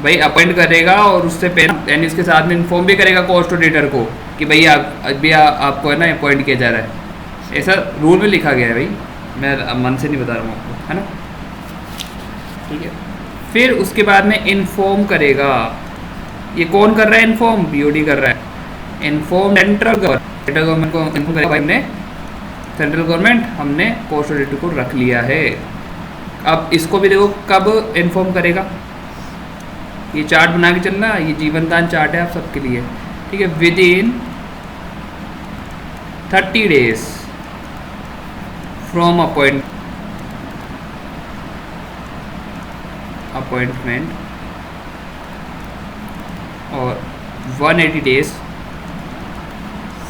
भाई अपॉइंट करेगा और उससे पहले यानी इसके साथ में इन्फॉर्म भी करेगा कॉस्ट ऑडिटर को कि भाई आपको है ना अपॉइंट किया जा रहा है। ऐसा रूल में लिखा गया है भाई, मैं मन से नहीं बता रहा हूँ आपको, है ना। ठीक है, फिर उसके बाद में इन्फॉर्म करेगा। ये कौन कर रहा है? इन्फॉर्म BOD कर रहा है। इन्फॉर्म सेंट्रल गवर्नमेंट को इन्फॉर्म करेगा, हमने सेंट्रल गवर्नमेंट हमने कॉस्ट ऑडिटर को रख लिया है। अब इसको भी देखो कब इन्फॉर्म करेगा, ये चार्ट बना के चलना, ये जीवन दान चार्ट है आप सबके लिए। ठीक है, with in 30 days from appointment और 180 days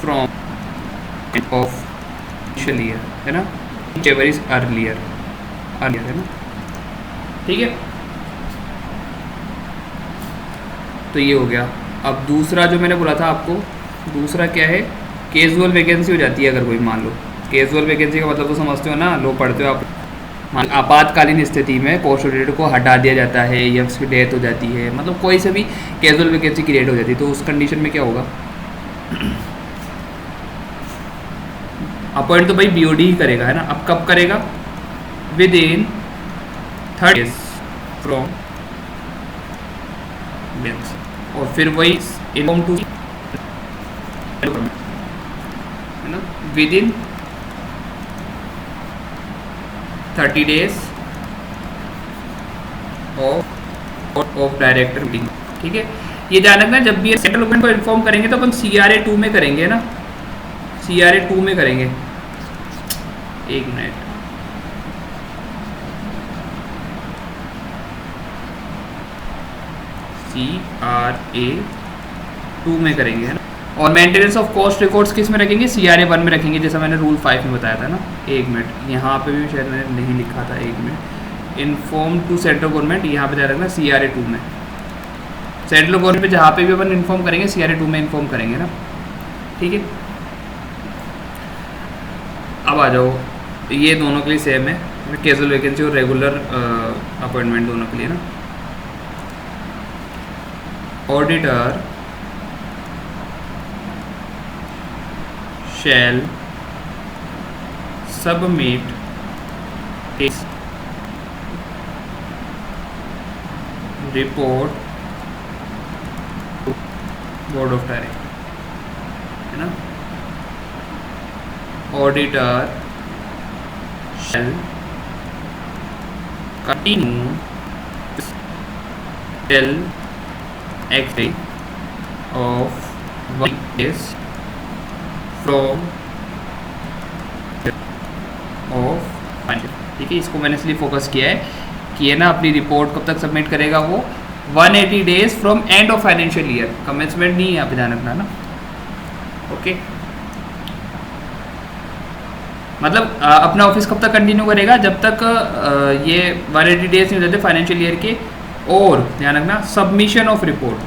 फ्रॉम ऑफ ईयर, है ना, whichever is earlier है ना। ठीक है, तो ये हो गया। अब दूसरा जो मैंने बोला था आपको, दूसरा क्या है? कैजुअल वैकेंसी हो जाती है अगर कोई, मान लो कैजुअल वैकेंसी का मतलब तो समझते हो ना, लो पढ़ते हो आप। आपातकालीन स्थिति में पोस्ट ऑडिटर को हटा दिया जाता है या उसकी डेथ हो जाती है, मतलब कोई से भी कैजुअल वैकेंसी क्रिएट हो जाती है, तो उस कंडीशन में क्या होगा? अपॉइंट तो भाई BOD ही करेगा, है ना। अब कब करेगा? विद इन 30 days फ्रॉम, और फिर वही इन्फॉर्म टू, है ना, with in 30 days of director meeting. ठीक है, ये ध्यान रखना, जब भी सेंट्रल गवर्नमेंट को इन्फॉर्म करेंगे तो अपन CRA 2 में करेंगे ना, CRA 2 में करेंगे। एक मिनट, CRA 2 में करेंगे, है ना। और मेंटेनेंस ऑफ कॉस्ट रिकॉर्ड्स किस में रखेंगे? CRA 1 में रखेंगे, जैसा मैंने रूल 5 में बताया था ना। एक मिनट, यहाँ पे भी शायद मैंने नहीं लिखा था, एक minute. Inform to central government, यहाँ पे ध्यान रखना CRA 2 में। सेंट्रल गवर्नमेंट पे जहाँ पे भी अपन इन्फॉर्म करेंगे CRA 2 में इन्फॉर्म करेंगे ना। ठीक है, अब आ जाओ, ये दोनों के लिए सेम है, कैजुअल वैकेंसी और रेगुलर अपॉइंटमेंट दोनों के लिए ना। Auditor shall submit its report to board of directors, है ना। Auditor shall continue till expiry of 1 days from of financial. ठीक है, इसको मैंने इसलिए फोकस किया है कि ये ना अपनी रिपोर्ट कब तक सबमिट करेगा वो? 180 days from end of financial year. Commencement नहीं है, यहाँ पे ध्यान रखना ना। ओके, मतलब अपना ऑफिस कब तक कंटिन्यू करेगा, जब तक ये 180 डेज नहीं हो जाते फाइनेंशियल ईयर के। और ध्यान रखना सबमिशन ऑफ रिपोर्ट,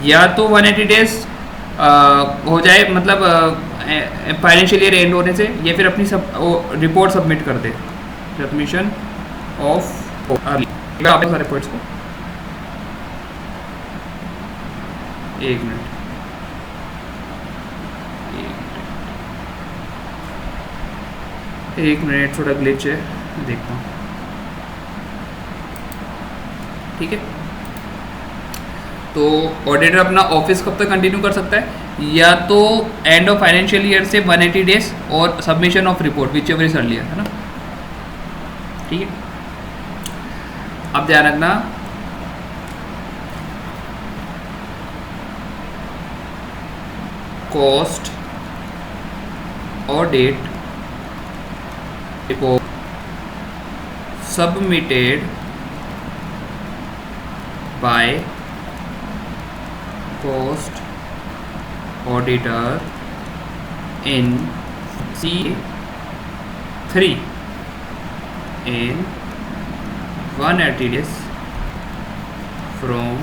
या तो 180 डेज हो जाए मतलब फाइनेंशियल ईयर एंड होने से, या फिर अपनी रिपोर्ट सबमिट कर दे। सबमिशन ऑफ रिपोर्ट्स को, एक मिनट थोड़ा ग्लिच है, देखता हूँ। ठीक है, तो ऑडिटर अपना ऑफिस कब तक कंटिन्यू कर सकता है, या तो एंड ऑफ फाइनेंशियल ईयर से 180 डेज और submission of report which ever is earlier, है ना। ठीक है, अब ध्यान रखना cost audit report submitted by cost auditor in C3 in 180 days from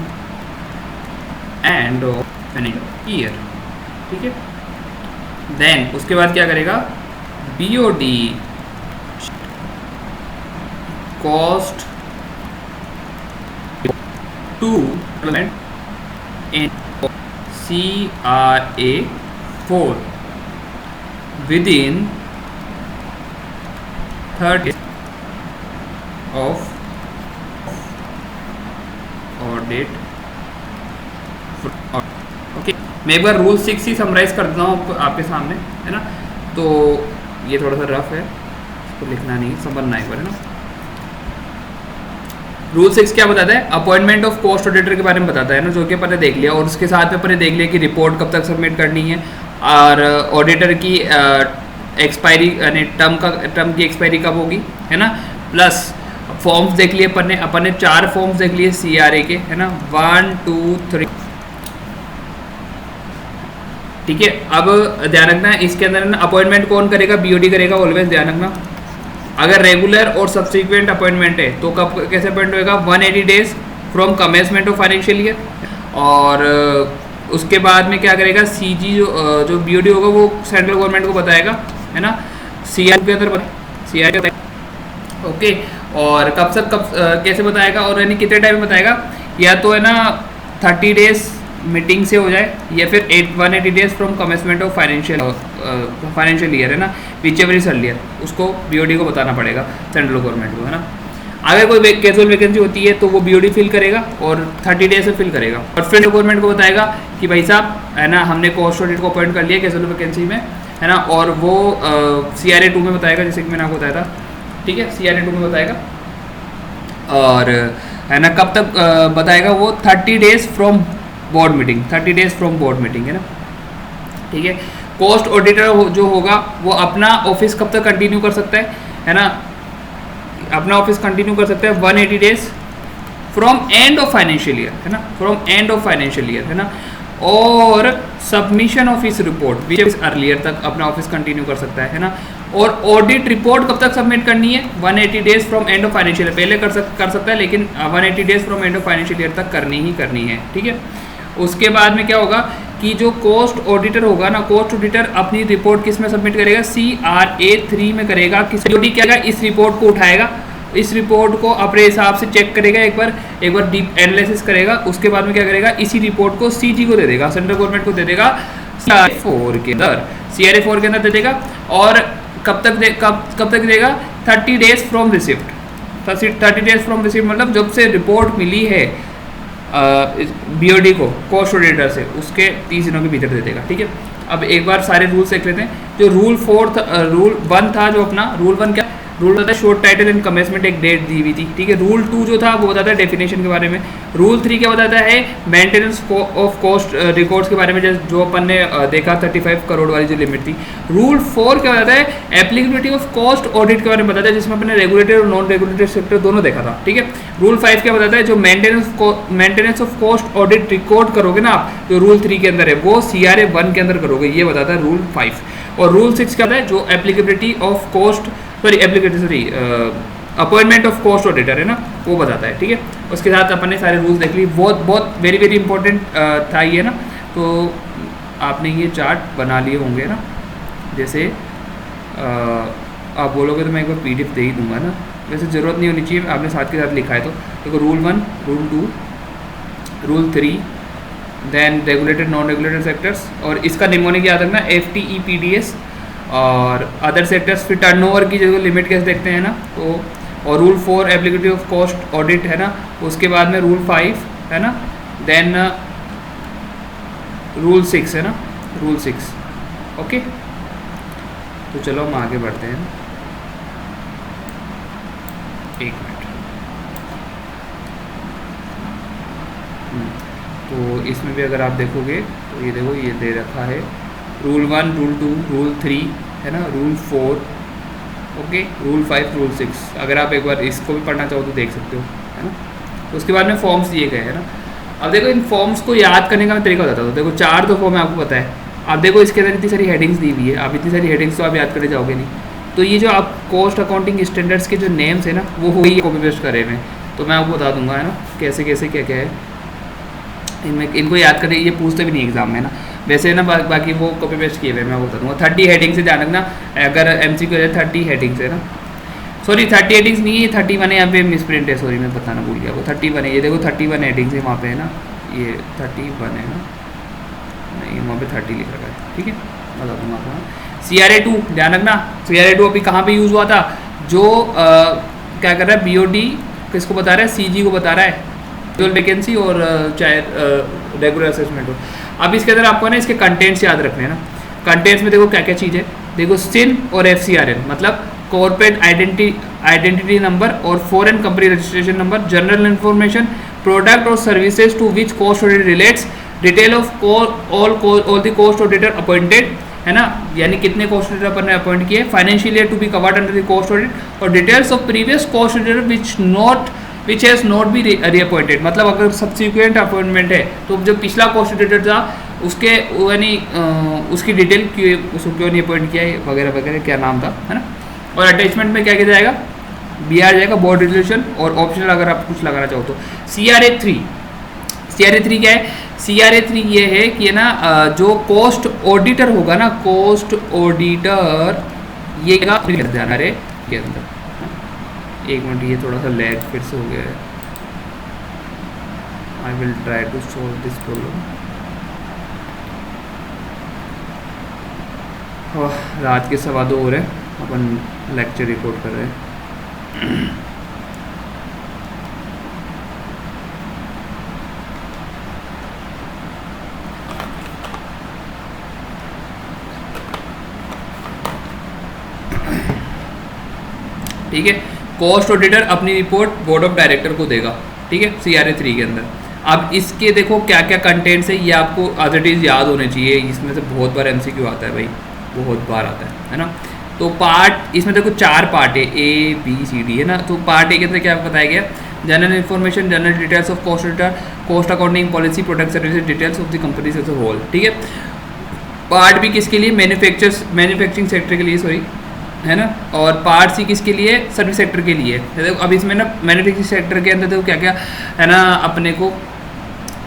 end of financial year। ठीक है, देन उसके बाद क्या करेगा, BOD cost to implement in CRA 4 within 30 days of audit। Okay, मैं एक बार रूल 6 ही समराइज कर देता हूँ आपके सामने, है ना। तो ये थोड़ा सा रफ है, इसको लिखना नहीं, समझना एक बार, है ना। रूल 6 क्या बताता है, अपॉइंटमेंट ऑफ कॉस्ट ऑडिटर के बारे में बताता है ना, जो कि अपन ने देख लिया। और उसके साथ में अपन ने देख लिया कि रिपोर्ट कब तक सबमिट करनी है, और ऑडिटर की एक्सपायरी यानी टर्म की एक्सपायरी कब होगी, है ना। प्लस फॉर्म्स देख लिए अपन ने 4 फॉर्म्स देख लिए CRA के, है ना, 1 2 3। ठीक है, अब ध्यान रखना इसके अंदर ना अपॉइंटमेंट कौन करेगा, BOD करेगा ऑलवेज, ध्यान रखना। अगर रेगुलर और सब्सिक्वेंट अपॉइंटमेंट है तो कब कैसे अपॉइंट होएगा, 180 days from commencement of financial year. और उसके बाद में क्या करेगा, CG जो BOD होगा वो सेंट्रल गवर्नमेंट को बताएगा, है ना, CR के अंदर CR। ओके, और कब कैसे बताएगा, और यानी कितने टाइम में बताएगा, या तो है ना 30 डेज मीटिंग से हो जाए, या फिर 180 days from commencement of financial year, है ना, विच एवर इज अर्लियर, उसको BOD को बताना पड़ेगा सेंट्रल गवर्नमेंट को, है ना। अगर कोई कैजुअल वैकेंसी होती है तो वो BOD फिल करेगा और 30 डेज में फिल करेगा, और फिर गवर्नमेंट को बताएगा कि भाई साहब, है ना, हमने कॉस्ट ऑडिट को अपॉइंट कर लिया कैजुअल वैकेंसी में, है ना। और वो CRA 2 में बताएगा, जैसे कि मैंने आपको बताया था। ठीक है, CRA 2 में बताएगा, और है ना कब तक बताएगा वो, 30 days from board meeting, 30 days from board meeting, है ना। ठीक है, कॉस्ट ऑडिटर जो होगा वो अपना ऑफिस कब तक कंटिन्यू कर सकता है ना, अपना ऑफिस कंटिन्यू कर सकता है 180 days from end of financial year, है ना, from end of financial year, है ना। और सबमिशन ऑफ इस रिपोर्ट विच इज अर्लियर तक अपना ऑफिस कंटिन्यू कर सकता है ना। और ऑडिट रिपोर्ट कब तक सबमिट करनी है, 180 days from end of financial year, पहले कर सकता है, लेकिन 180 days from end of financial year तक करनी है। ठीक है, उसके बाद में क्या होगा कि जो कॉस्ट ऑडिटर होगा ना, कॉस्ट ऑडिटर अपनी रिपोर्ट किस में सबमिट करेगा, CRA 3 में करेगा। किस BOD क्या करेगा, इस रिपोर्ट को उठाएगा, इस रिपोर्ट को अपने हिसाब से चेक करेगा, एक बार डीप एनालिसिस करेगा। उसके बाद में क्या करेगा, इसी रिपोर्ट को CG को दे देगा, सेंट्रल गवर्नमेंट को दे देगा, CRA 4 के अंदर दे देगा। और कब तक देगा, 30 days from receipt. 30 days from receipt मतलब जब से रिपोर्ट मिली है BOD को कॉस्ट ऑडिटर से, उसके 30 दिनों के भीतर दे देगा। ठीक है, अब एक बार सारे रूल्स देख लेते हैं। जो रूल 1 था जो अपना, रूल 1 क्या, रूल बताता है शोर्ट टाइटल एंड कमेंसमेंट एक डेट दी हुई थी, ठीक है। रूल 2 जो था वो बताता है डेफिनेशन के बारे में। रूल 3 क्या बताता है, मेंटेनेंस ऑफ कॉस्ट रिकॉर्ड्स के बारे में, जो अपन ने देखा 35 करोड़ वाली जो लिमिट थी। रूल 4 क्या बताता है, एप्लीकेबिलिटी ऑफ कॉस्ट ऑडिट के बारे में बताता है, जिसमें अपने रेगुलेटेड और नॉन रेगुलेटेड सेक्टर दोनों देखा था, ठीक है। रूल 5 क्या बताता है, जो maintenance of cost audit record करोगे ना आप, जो रूल 3 के अंदर है, वो CRA 1 के अंदर करोगे, ये बताता है रूल 5। और रूल 6 क्या होता है, जो applicability of cost appointment of cost auditor है ना, वो बताता है, ठीक है। उसके साथ अपन ने सारे रूल्स देख लिए, बहुत बहुत वेरी वेरी इंपॉर्टेंट था ये ना। तो आपने ये चार्ट बना लिए होंगे ना, जैसे आप बोलोगे तो मैं एक बार PDF दे ही दूंगा ना, वैसे ज़रूरत नहीं होनी चाहिए, आपने साथ के साथ लिखा है तो देखो rule 1, rule 2, rule 3, then regulated non regulated sectors, और इसका निमोनिक याद रखना FTEPDS और अदर सेक्टर्स। फिर टर्नओवर की जो लिमिट कैसे देखते हैं ना, तो और rule 4 applicability of cost audit है ना, उसके बाद में रूल 5 है ना, देन रूल 6 है ना, रूल 6, ओके। तो चलो हम आगे बढ़ते हैं, एक मिनट। तो इसमें भी अगर आप देखोगे तो ये देखो, ये दे रखा है रूल 1, रूल 2, रूल 3 है ना, रूल 4, ओके, रूल 5, रूल 6। अगर आप एक बार इसको भी पढ़ना चाहो तो देख सकते हो, है ना। तो उसके बाद में फॉर्म्स दिए गए है ना। अब देखो इन फॉर्म्स को याद करने का मैं तरीका बताता हूँ। देखो 4 तो फॉर्म है, आपको पता है। आप देखो इसके अंदर इतनी सारी हेडिंग्स दी हुई है, आप इतनी सारी हेडिंग्स तो आप याद करने जाओगे नहीं। तो ये जो आप कॉस्ट अकाउंटिंग स्टैंडर्ड्स के जो नेम्स है ना, वो हो गई कॉपी पेस्ट करे हुए, तो मैं आपको बता दूंगा है ना, कैसे कैसे क्या क्या है इनमें। इनको याद करें, ये पूछते भी नहीं एग्जाम में ना, वैसे है ना, बाकी वो कॉपी पेस्ट किए हुए मैं वो बता दूंगा। 30 हेडिंग से ध्यान रखना, अगर MCQ है 30 हेडिंग्स है ना, सॉरी 30 हेडिंग्स नहीं है, 31 है, यहाँ पे मिसप्रिंट है, सॉरी मैं बताना भूल गया, वो 31 है। ये देखो 31 हेडिंग्स है वहाँ पे है ना, ये 31 है ना, नहीं वहाँ पे 30 लिख रखा है, ठीक है, बता दूँगा आपको। CRA 2 ध्यान रखना, CRA 2 अभी कहाँ पे यूज़ हुआ था, जो क्या कर रहा है, BOD किसको बता रहा है, CG को बता रहा है, जो वैकेंसी और चाहे रेगुलर असेसमेंट हो। अब इसके अंदर आपको ना इसके कंटेंट्स याद रखने हैं ना। कंटेंट्स में देखो क्या क्या चीज़ है, देखो SIN और FCRN मतलब कॉर्पोरेट आइडेंटिटी नंबर और foreign company registration number, general information, product और services to which cost audit relates, detail of all the cost auditor appointed है ना, यानी कितने कॉस्ट ऑडिटर अपन ने अपॉइंट किए, financial year to be covered under the cost audit, और details of previous cost auditor which has not be reappointed, मतलब अगर सब्सिक्वेंट अपॉइंटमेंट है तो जो पिछला कॉस्ट ऑडिटर था उसके यानी उसकी डिटेल उसको क्यों नहीं अपॉइंट किया है वगैरह वगैरह, क्या नाम था है ना। और अटैचमेंट में क्या किया जाएगा, BR जाएगा, बोर्ड रेजोल्यूशन, और ऑप्शनल अगर आप कुछ लगाना चाहो तो। CRA 3 क्या है, CRA 3 ये है कि है ना, जो कॉस्ट ऑडिटर होगा ना, कॉस्ट ऑडिटर ये ध्यान रहे के अंदर, एक मिनट ये थोड़ा सा लैग फिर से हो गया है, I will try to solve this problem. रात के 2:15 हो रहे हैं, अपन लेक्चर रिकॉर्ड कर रहे हैं। ठीक है, कॉस्ट ऑडिटर अपनी रिपोर्ट बोर्ड ऑफ डायरेक्टर को देगा, ठीक है, CRA 3 के अंदर। अब इसके देखो क्या क्या कंटेंट्स है, ये आपको एज इट इज़ याद होने चाहिए, इसमें से बहुत बार MCQ आता है भाई, बहुत बार आता है ना। तो पार्ट इसमें देखो 4 पार्ट है, ABCD है ना। तो पार्ट A के अंदर क्या बताया गया, general information, general details of cost auditor, cost accounting policy, product services, details of the companies as a whole, ठीक है। पार्ट B किसके लिए, मैन्युफैक्चरिंग सेक्टर के लिए, सॉरी है ना। और पार्ट C किसके लिए, सर्विस सेक्टर के लिए। देखो अब इसमें ना मैन्युफैक्चरिंग सेक्टर के अंदर देखो क्या क्या है ना, अपने को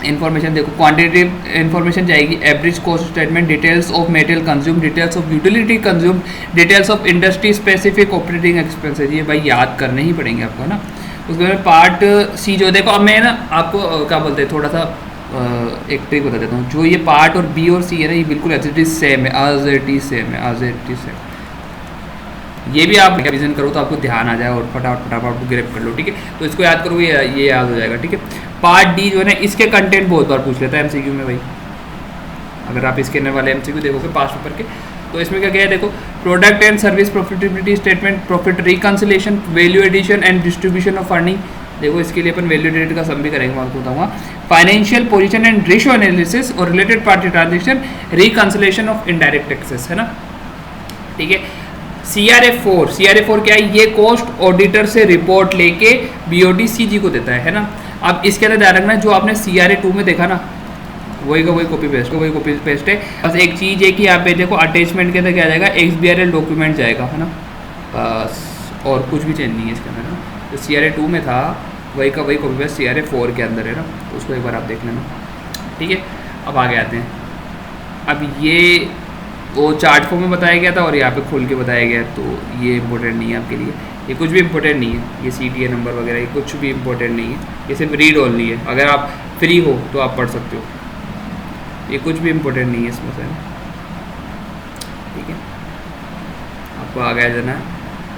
इन्फॉर्मेशन देखो, क्वांटिटेटिव इन्फॉर्मेशन जाएगी, average cost statement, details of material consume, details of utility consume, details of industry specific operating expenses, ये भाई याद करने ही पड़ेंगे आपको ना। उसके बाद पार्ट C जो देखो, अब मैं ना आपको क्या बोलते हैं, थोड़ा सा एक ट्रिक बता देता हूँ। जो ये पार्ट और B और C है ना, ये बिल्कुल एज इट इज सेम है, एज इट इज सेम। ये भी आप रिविजन करो तो आपको ध्यान आ जाए और फटाफट ग्रैब कर लो, ठीक है। तो इसको याद करो, ये याद हो जाएगा, ठीक है। पार्ट D जो है ना, इसके कंटेंट बहुत बार पूछ लेता है MCQ में भाई, अगर आप इसके अंदर वाले MCQ देखोगे पास्ट पेपर के तो इसमें क्या क्या है देखो, product and service profitability statement, profit reconciliation, value addition and distribution of earning. देखो इसके लिए अपन वैल्यू एडिट का सम भी करेंगे, मैं आपको बताऊंगा। Financial position and ratio analysis और related party transaction, reconciliation of indirect taxes, है ना, ठीक है। CRA4 क्या है, ये कॉस्ट ऑडिटर से रिपोर्ट लेके BOD CG को देता है ना। अब इसके अंदर ध्यान रखना, जो आपने CRA2 में देखा ना, वही का वही कॉपी पेस्ट है। बस एक चीज़ है कि यहाँ पे देखो अटैचमेंट के अंदर क्या जाएगा, XBRL डॉक्यूमेंट जाएगा, है ना, बस, और कुछ भी चेंज नहीं है इसके अंदर ना। जो CRA2 में था वही का वही कॉपी पेस्ट CRA4 के अंदर है ना, उसको एक बार आप देख लेना, ठीक है। अब आगे आते हैं, अब ये वो चार्ट फॉर्म में बताया गया था और यहाँ पे खोल के बताया गया है, तो ये इंपॉर्टेंट नहीं है आपके लिए, ये कुछ भी इंपॉर्टेंट नहीं है, ये CTA नंबर वगैरह ये कुछ भी इंपॉर्टेंट नहीं है, ये सिर्फ रीड ओनली है। अगर आप फ्री हो तो आप पढ़ सकते हो, ये कुछ भी इंपॉर्टेंट नहीं है इसमें से, ठीक है। आपको आ गया जाना है।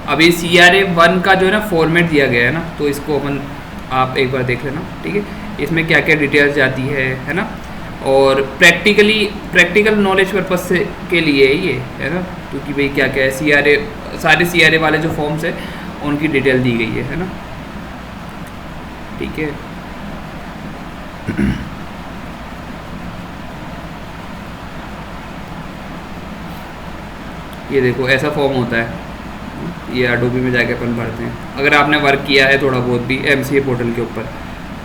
अब ये CRA1 का जो है ना फॉर्मेट दिया गया है ना, तो इसको अपन आप एक बार देख लेना, ठीक है। इसमें क्या क्या डिटेल्स जाती है ना, और प्रैक्टिकल नॉलेज पर्पज से के लिए ये है ना, क्योंकि भाई क्या क्या है सारे CRA वाले जो फॉर्म्स है उनकी डिटेल दी गई है ना, ठीक है। ये देखो ऐसा फॉर्म होता है, ये एडोबी में जाके अपन भरते हैं। अगर आपने वर्क किया है थोड़ा बहुत भी MCA पोर्टल के ऊपर,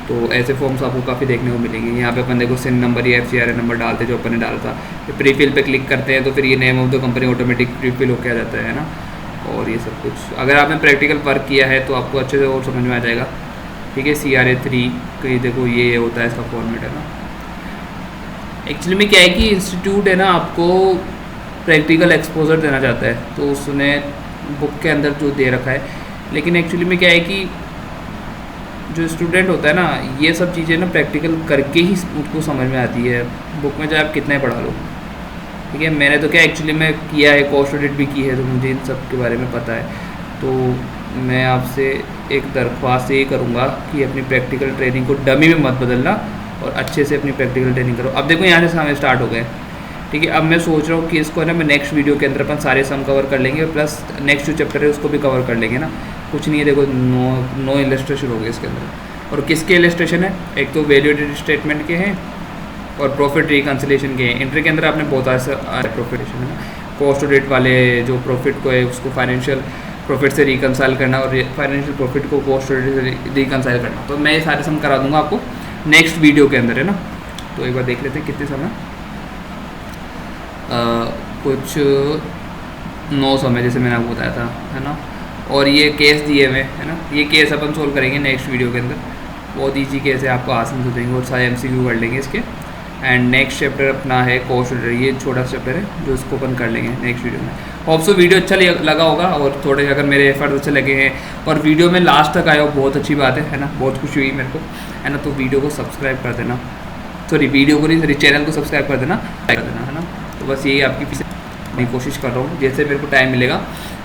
तो ऐसे फॉर्म्स आपको काफ़ी देखने को मिलेंगे। यहाँ पे अपन देखो SIN नंबर या FCRA नंबर डालते जो अपन ने डाला था, प्रीफिल पे क्लिक करते हैं तो फिर ये name of the company automatic prefill होकर आ जाता है ना, और ये सब कुछ। अगर आपने प्रैक्टिकल वर्क किया है तो आपको अच्छे से और समझ में आ जाएगा, ठीक है। CRA3 कहीं देखो ये होता है इसका फॉर्मेट, है ना। एक्चुअली में क्या है कि इंस्टीट्यूट है ना आपको प्रैक्टिकल एक्सपोजर देना चाहता है, तो उसने बुक के अंदर जो दे रखा है, लेकिन एक्चुअली में क्या है कि जो स्टूडेंट होता है ना, ये सब चीज़ें ना प्रैक्टिकल करके ही उसको समझ में आती है, बुक में चाहे आप कितना ही पढ़ा लो, ठीक है। मैंने तो क्या एक्चुअली में किया है, कॉस्ट ऑडिट भी की है, तो मुझे इन सब के बारे में पता है। तो मैं आपसे एक दरख्वास्त ये करूँगा कि अपनी प्रैक्टिकल ट्रेनिंग को डमी में मत बदलना और अच्छे से अपनी प्रैक्टिकल ट्रेनिंग करो। अब देखो यहाँ से हमें स्टार्ट हो गए, ठीक है। अब मैं सोच रहा हूँ कि इसको है ना मैं नेक्स्ट वीडियो के अंदर अपन सारे सम कवर कर लेंगे, प्लस नेक्स्ट जो चैप्टर है उसको भी कवर कर लेंगे ना। कुछ नहीं है, देखो नो इलस्ट्रेशन हो गए इसके अंदर, और किसके इलस्ट्रेशन है, एक तो वैल्यू एडिटेड स्टेटमेंट के हैं और प्रॉफिट रिकंसिलेशन के हैं। एंट्री के अंदर आपने बहुत सारे प्रॉफिटेशन है ना, कॉस्ट ऑडिट वाले जो प्रॉफिट को है उसको फाइनेंशियल प्रॉफिट से रिकंसाइल करना और फाइनेंशियल प्रॉफिट को कॉस्ट ऑडिट से रिकंसाइल करना, तो मैं ये सारे सम करा दूंगा आपको नेक्स्ट वीडियो के अंदर, है ना। तो एक बार देख लेते हैं कितने समय, कुछ 9 समय जैसे मैंने आपको बताया था, है ना। और ये केस दिए हुए है ना, ये केस अपन सोल्व करेंगे नेक्स्ट वीडियो के अंदर, बहुत ईजी केस है, आपको आसान हो जाएंगे और सारे MCQ कर लेंगे इसके। एंड नेक्स्ट चैप्टर अपना है कॉस्ट ऑडिटर, ये छोटा चैप्टर है जो इसको अपन कर लेंगे नेक्स्ट वीडियो में। होप सो वीडियो अच्छा लगा होगा, और थोड़े अगर मेरे एफर्ट अच्छे लगे हैं और वीडियो में लास्ट तक आए हो, बहुत अच्छी बात है ना, बहुत खुशी हुई मेरे को, है ना। तो वीडियो को सब्सक्राइब कर देना, वीडियो को नहीं चैनल को सब्सक्राइब कर देना, लाइक कर देना, है ना। तो बस यही आपकी पीछे मैं कोशिश कर रहा हूँ, जैसे मेरे को टाइम मिलेगा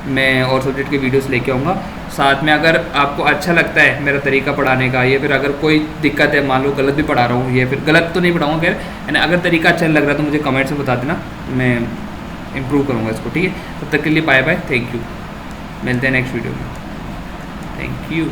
मैं और सब्जेक्ट के वीडियोस लेके आऊँगा साथ में। अगर आपको अच्छा लगता है मेरा तरीका पढ़ाने का, या फिर अगर कोई दिक्कत है, मान लो गलत भी पढ़ा रहा हूँ, या फिर गलत तो नहीं पढ़ाऊँगा खैर, है ना, अगर तरीका अच्छा लग रहा है तो मुझे कमेंट्स में बता देना, मैं इम्प्रूव करूँगा इसको, ठीक है। तब तक के लिए बाय बाय, थैंक यू, मिलते हैं नेक्स्ट वीडियो में, थैंक यू।